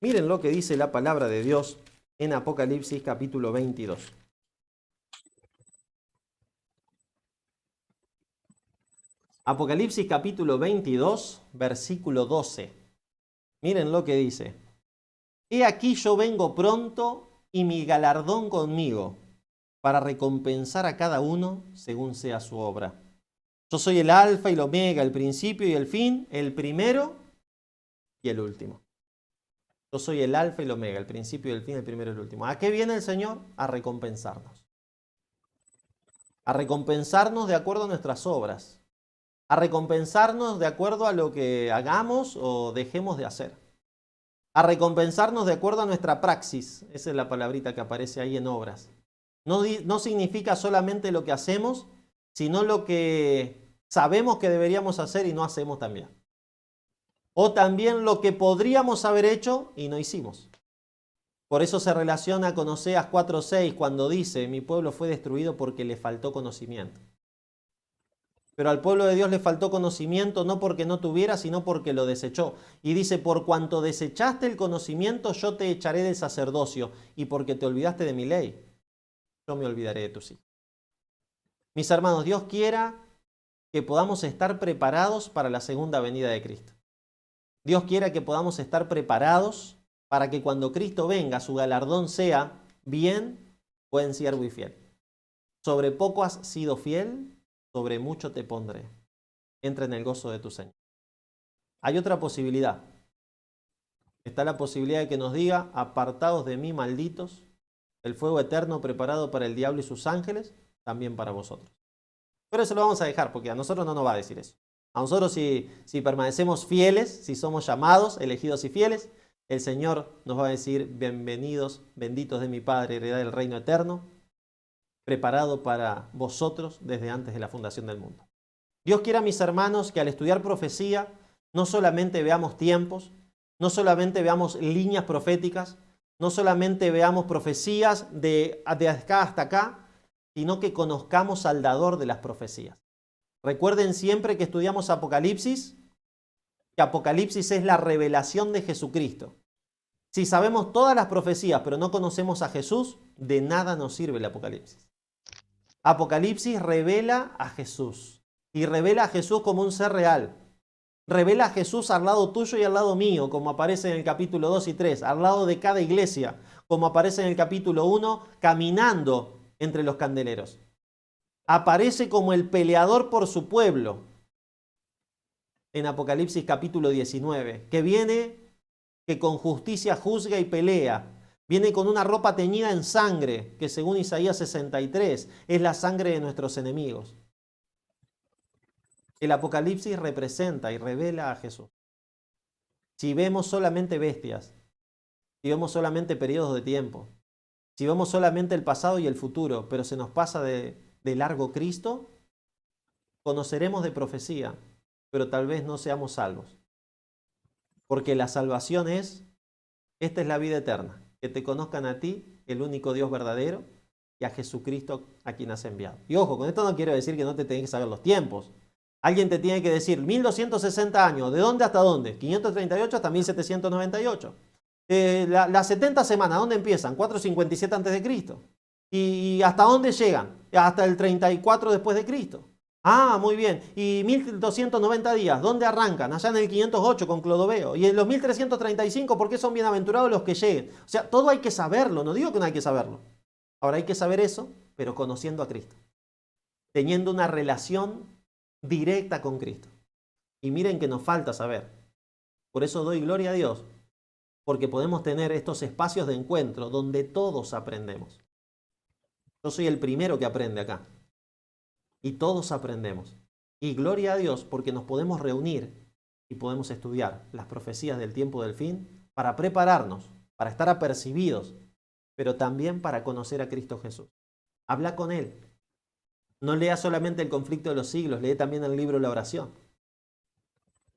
Miren lo que dice la palabra de Dios en Apocalipsis capítulo 22. Apocalipsis capítulo 22, versículo 12. Miren lo que dice. He aquí yo vengo pronto y mi galardón conmigo, para recompensar a cada uno según sea su obra. Yo soy el alfa y el omega, el principio y el fin, el primero y el último. Yo soy el alfa y el omega, el principio y el fin, el primero y el último. ¿A qué viene el Señor? A recompensarnos. A recompensarnos de acuerdo a nuestras obras. A recompensarnos de acuerdo a lo que hagamos o dejemos de hacer. A recompensarnos de acuerdo a nuestra praxis. Esa es la palabrita que aparece ahí en obras. No significa solamente lo que hacemos, sino lo que sabemos que deberíamos hacer y no hacemos también. O también lo que podríamos haber hecho y no hicimos. Por eso se relaciona con Oseas 4:6 cuando dice, mi pueblo fue destruido porque le faltó conocimiento. Pero al pueblo de Dios le faltó conocimiento no porque no tuviera, sino porque lo desechó. Y dice, por cuanto desechaste el conocimiento, yo te echaré del sacerdocio. Y porque te olvidaste de mi ley, yo me olvidaré de tus hijos. Mis hermanos, Dios quiera que podamos estar preparados para la segunda venida de Cristo. Dios quiera que podamos estar preparados para que cuando Cristo venga, su galardón sea, bien, buen siervo y fiel. Sobre poco has sido fiel, sobre mucho te pondré. Entra en el gozo de tu Señor. Hay otra posibilidad. Está la posibilidad de que nos diga, apartados de mí, malditos, el fuego eterno preparado para el diablo y sus ángeles, también para vosotros. Pero eso lo vamos a dejar, porque a nosotros no nos va a decir eso. A nosotros si permanecemos fieles, si somos llamados, elegidos y fieles, el Señor nos va a decir, bienvenidos, benditos de mi Padre, heredad del reino eterno, preparado para vosotros desde antes de la fundación del mundo. Dios quiera, mis hermanos, que al estudiar profecía no solamente veamos tiempos, no solamente veamos líneas proféticas, no solamente veamos profecías de acá hasta acá, sino que conozcamos al dador de las profecías. Recuerden siempre que estudiamos Apocalipsis, que Apocalipsis es la revelación de Jesucristo. Si sabemos todas las profecías pero no conocemos a Jesús, de nada nos sirve el Apocalipsis. Apocalipsis revela a Jesús y revela a Jesús como un ser real. Revela a Jesús al lado tuyo y al lado mío, como aparece en el capítulo 2 y 3, al lado de cada iglesia, como aparece en el capítulo 1, caminando entre los candeleros. Aparece como el peleador por su pueblo en Apocalipsis capítulo 19, que viene, que con justicia juzga y pelea. Viene con una ropa teñida en sangre, que según Isaías 63 es la sangre de nuestros enemigos. El Apocalipsis representa y revela a Jesús. Si vemos solamente bestias, si vemos solamente periodos de tiempo, si vemos solamente el pasado y el futuro, pero se nos pasa de largo Cristo, conoceremos de profecía, pero tal vez no seamos salvos. Porque la salvación esta es la vida eterna, que te conozcan a ti, el único Dios verdadero, y a Jesucristo a quien has enviado. Y ojo, con esto no quiero decir que no te tenés que saber los tiempos. Alguien te tiene que decir 1260 años, ¿de dónde hasta dónde? 538 hasta 1798. Las 70 semanas, ¿dónde empiezan? 457 a.C. ¿Y hasta dónde llegan? Hasta el 34 después de Cristo. Ah, muy bien. ¿Y 1290 días? ¿Dónde arrancan? Allá en el 508 con Clodoveo. ¿Y en los 1335 por qué son bienaventurados los que lleguen? O sea, todo hay que saberlo. No digo que no hay que saberlo. Ahora hay que saber eso, pero conociendo a Cristo. Teniendo una relación directa con Cristo. Y miren que nos falta saber. Por eso doy gloria a Dios. Porque podemos tener estos espacios de encuentro donde todos aprendemos. Yo soy el primero que aprende acá. Y todos aprendemos. Y gloria a Dios porque nos podemos reunir y podemos estudiar las profecías del tiempo del fin para prepararnos, para estar apercibidos, pero también para conocer a Cristo Jesús. Habla con Él. No lea solamente el conflicto de los siglos, lee también el libro de la oración.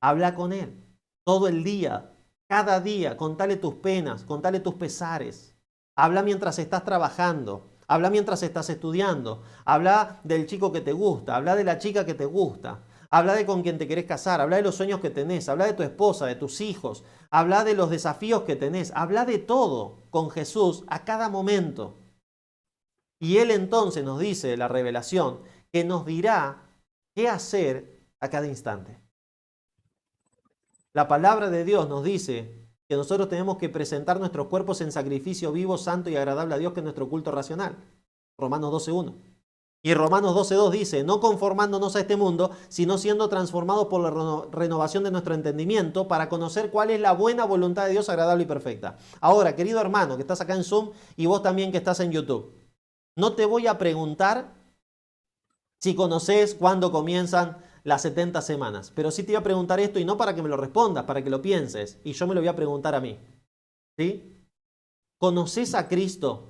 Habla con Él todo el día. Cada día, contale tus penas, contale tus pesares. Habla mientras estás trabajando, habla mientras estás estudiando, habla del chico que te gusta, habla de la chica que te gusta, habla de con quien te querés casar, habla de los sueños que tenés, habla de tu esposa, de tus hijos, habla de los desafíos que tenés, habla de todo con Jesús a cada momento. Y Él entonces nos dice la revelación que nos dirá qué hacer a cada instante. La palabra de Dios nos dice que nosotros tenemos que presentar nuestros cuerpos en sacrificio vivo, santo y agradable a Dios, que es nuestro culto racional. Romanos 12:1. Y Romanos 12:2 dice, no conformándonos a este mundo, sino siendo transformados por la renovación de nuestro entendimiento para conocer cuál es la buena voluntad de Dios agradable y perfecta. Ahora, querido hermano, que estás acá en Zoom y vos también que estás en YouTube, no te voy a preguntar si conoces cuándo comienzan las 70 semanas, pero sí te voy a preguntar esto, y no para que me lo respondas, para que lo pienses, y yo me lo voy a preguntar a mí. ¿Sí? ¿Conoces a Cristo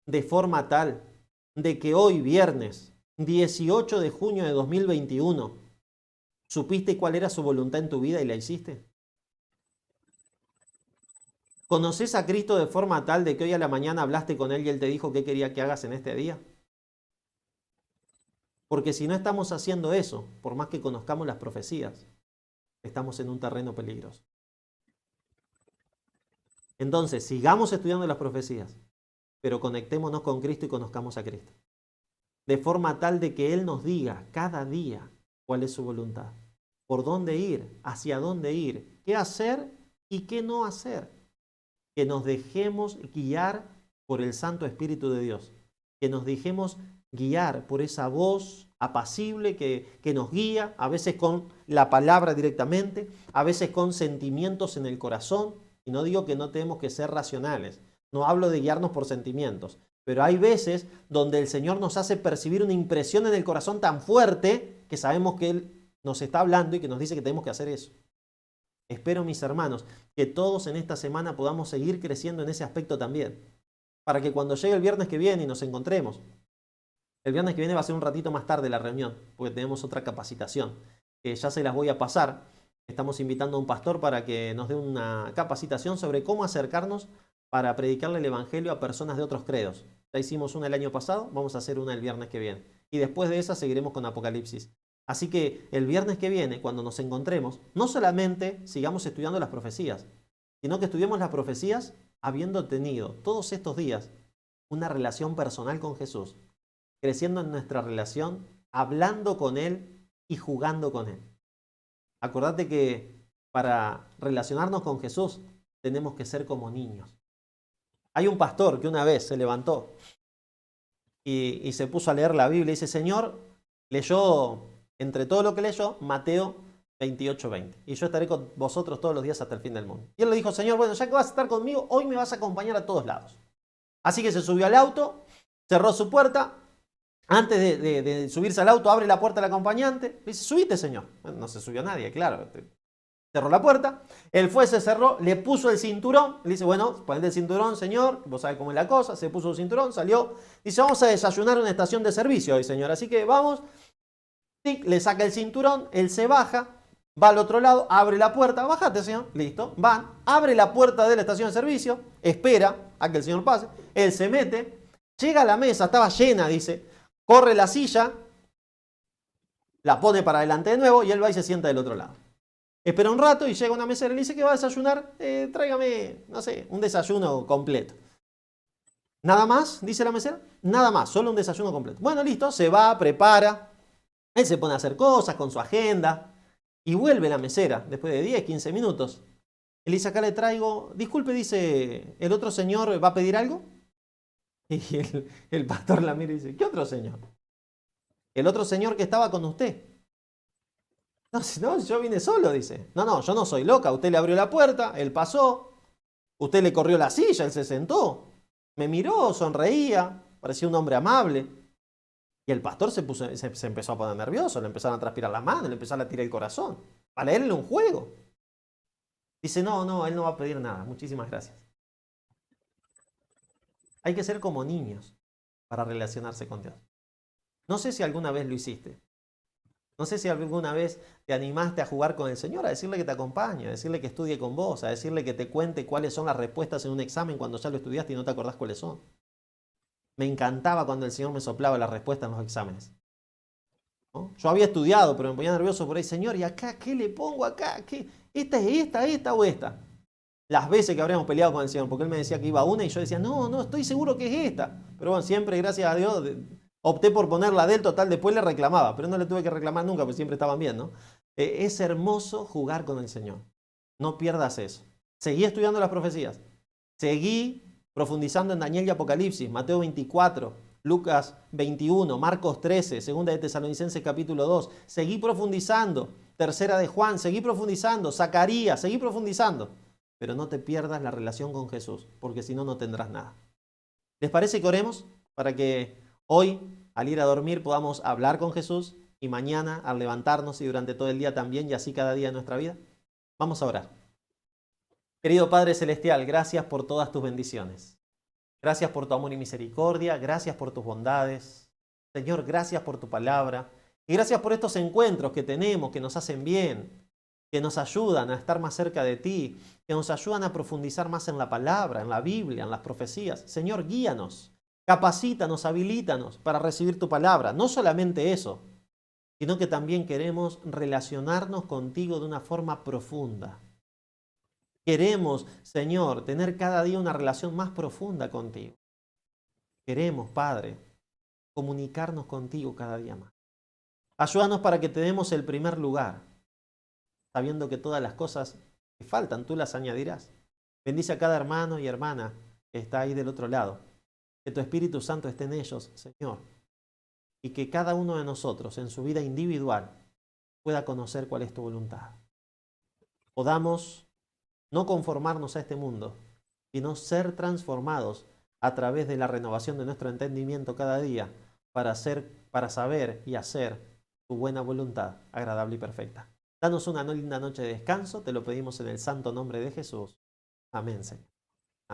de forma tal de que hoy, viernes 18 de junio de 2021, supiste cuál era su voluntad en tu vida y la hiciste? ¿Conoces a Cristo de forma tal de que hoy a la mañana hablaste con Él y Él te dijo qué quería que hagas en este día? Porque si no estamos haciendo eso, por más que conozcamos las profecías, estamos en un terreno peligroso. Entonces, sigamos estudiando las profecías, pero conectémonos con Cristo y conozcamos a Cristo. De forma tal de que Él nos diga cada día cuál es su voluntad, por dónde ir, hacia dónde ir, qué hacer y qué no hacer. Que nos dejemos guiar por el Santo Espíritu de Dios, que nos dejemos guiar por esa voz apacible que nos guía, a veces con la palabra directamente, a veces con sentimientos en el corazón. Y no digo que no tenemos que ser racionales, no hablo de guiarnos por sentimientos, pero hay veces donde el Señor nos hace percibir una impresión en el corazón tan fuerte que sabemos que Él nos está hablando y que nos dice que tenemos que hacer eso. Espero, mis hermanos, que todos en esta semana podamos seguir creciendo en ese aspecto también, para que cuando llegue el viernes que viene y nos encontremos, el viernes que viene va a ser un ratito más tarde la reunión, porque tenemos otra capacitación, que ya se las voy a pasar. Estamos invitando a un pastor para que nos dé una capacitación sobre cómo acercarnos para predicarle el evangelio a personas de otros credos. Ya hicimos una el año pasado, vamos a hacer una el viernes que viene. Y después de esa seguiremos con Apocalipsis. Así que el viernes que viene, cuando nos encontremos, no solamente sigamos estudiando las profecías, sino que estudiemos las profecías habiendo tenido todos estos días una relación personal con Jesús, creciendo en nuestra relación, hablando con Él y jugando con Él. Acordate que para relacionarnos con Jesús tenemos que ser como niños. Hay un pastor que una vez se levantó y se puso a leer la Biblia y dice, Señor, leyó, entre todo lo que leyó, Mateo 28:20. Y yo estaré con vosotros todos los días hasta el fin del mundo. Y él le dijo, Señor, bueno, ya que vas a estar conmigo, hoy me vas a acompañar a todos lados. Así que se subió al auto, cerró su puerta. Antes de subirse al auto, abre la puerta al acompañante. Le dice, subite, Señor. Bueno, no se subió nadie, claro. Cerró la puerta. Él fue, se cerró, le puso el cinturón. Le dice, bueno, ponete el cinturón, Señor. Vos sabés cómo es la cosa. Se puso el cinturón, salió. Dice, vamos a desayunar en una estación de servicio hoy, Señor. Así que vamos. Le saca el cinturón. Él se baja. Va al otro lado. Abre la puerta. Bájate, Señor. Listo. Van. Abre la puerta de la estación de servicio. Espera a que el Señor pase. Él se mete. Llega a la mesa. Estaba llena, dice. Corre la silla, la pone para adelante de nuevo y él va y se sienta del otro lado. Espera un rato y llega una mesera y le dice que va a desayunar. Tráigame, no sé, un desayuno completo. ¿Nada más? Dice la mesera. Nada más, solo un desayuno completo. Bueno, listo, se va, prepara. Él se pone a hacer cosas con su agenda y vuelve la mesera después de 10, 15 minutos. Él dice, acá le traigo, disculpe, dice, ¿el otro señor va a pedir algo? Y el pastor la mira y dice, ¿qué otro señor? El otro señor que estaba con usted. No, yo vine solo, dice. No, yo no soy loca. Usted le abrió la puerta, él pasó. Usted le corrió la silla, él se sentó. Me miró, sonreía, parecía un hombre amable. Y el pastor se empezó a poner nervioso, le empezaron a transpirar las manos, le empezaron a tirar el corazón. Para él era un juego. Dice, no, él no va a pedir nada. Muchísimas gracias. Hay que ser como niños para relacionarse con Dios. No sé si alguna vez lo hiciste, No sé si alguna vez te animaste a jugar con el Señor, a decirle que te acompañe, a decirle que estudie con vos, a decirle que te cuente cuáles son las respuestas en un examen cuando ya lo estudiaste y no te acordás cuáles son. Me encantaba cuando el Señor me soplaba las respuestas en los exámenes, ¿no? Yo había estudiado, pero me ponía nervioso por ahí. Señor, ¿y acá qué le pongo acá? ¿Qué? ¿Esta es esta o esta? Las veces que habríamos peleado con el Señor, porque Él me decía que iba una y yo decía, no, estoy seguro que es esta. Pero bueno, siempre, gracias a Dios, opté por ponerla del total, después le reclamaba, pero no le tuve que reclamar nunca, porque siempre estaban bien, ¿no? Es hermoso jugar con el Señor. No pierdas eso. Seguí estudiando las profecías. Seguí profundizando en Daniel y Apocalipsis, Mateo 24, Lucas 21, Marcos 13, Segunda de Tesalonicenses capítulo 2. Seguí profundizando. Tercera de Juan, seguí profundizando. Zacarías, seguí profundizando. Pero no te pierdas la relación con Jesús, porque si no, no tendrás nada. ¿Les parece que oremos para que hoy, al ir a dormir, podamos hablar con Jesús y mañana, al levantarnos y durante todo el día también, y así cada día de nuestra vida? Vamos a orar. Querido Padre Celestial, gracias por todas tus bendiciones. Gracias por tu amor y misericordia, gracias por tus bondades. Señor, gracias por tu palabra y gracias por estos encuentros que tenemos, que nos hacen bien, que nos ayudan a estar más cerca de ti, que nos ayudan a profundizar más en la palabra, en la Biblia, en las profecías. Señor, guíanos, capacítanos, habilítanos para recibir tu palabra. No solamente eso, sino que también queremos relacionarnos contigo de una forma profunda. Queremos, Señor, tener cada día una relación más profunda contigo. Queremos, Padre, comunicarnos contigo cada día más. Ayúdanos para que te demos el primer lugar, sabiendo que todas las cosas que faltan tú las añadirás. Bendice a cada hermano y hermana que está ahí del otro lado. Que tu Espíritu Santo esté en ellos, Señor. Y que cada uno de nosotros en su vida individual pueda conocer cuál es tu voluntad. Podamos no conformarnos a este mundo, sino ser transformados a través de la renovación de nuestro entendimiento cada día para saber y hacer tu buena voluntad, agradable y perfecta. Danos una linda noche de descanso, te lo pedimos en el santo nombre de Jesús. Amén, Señor.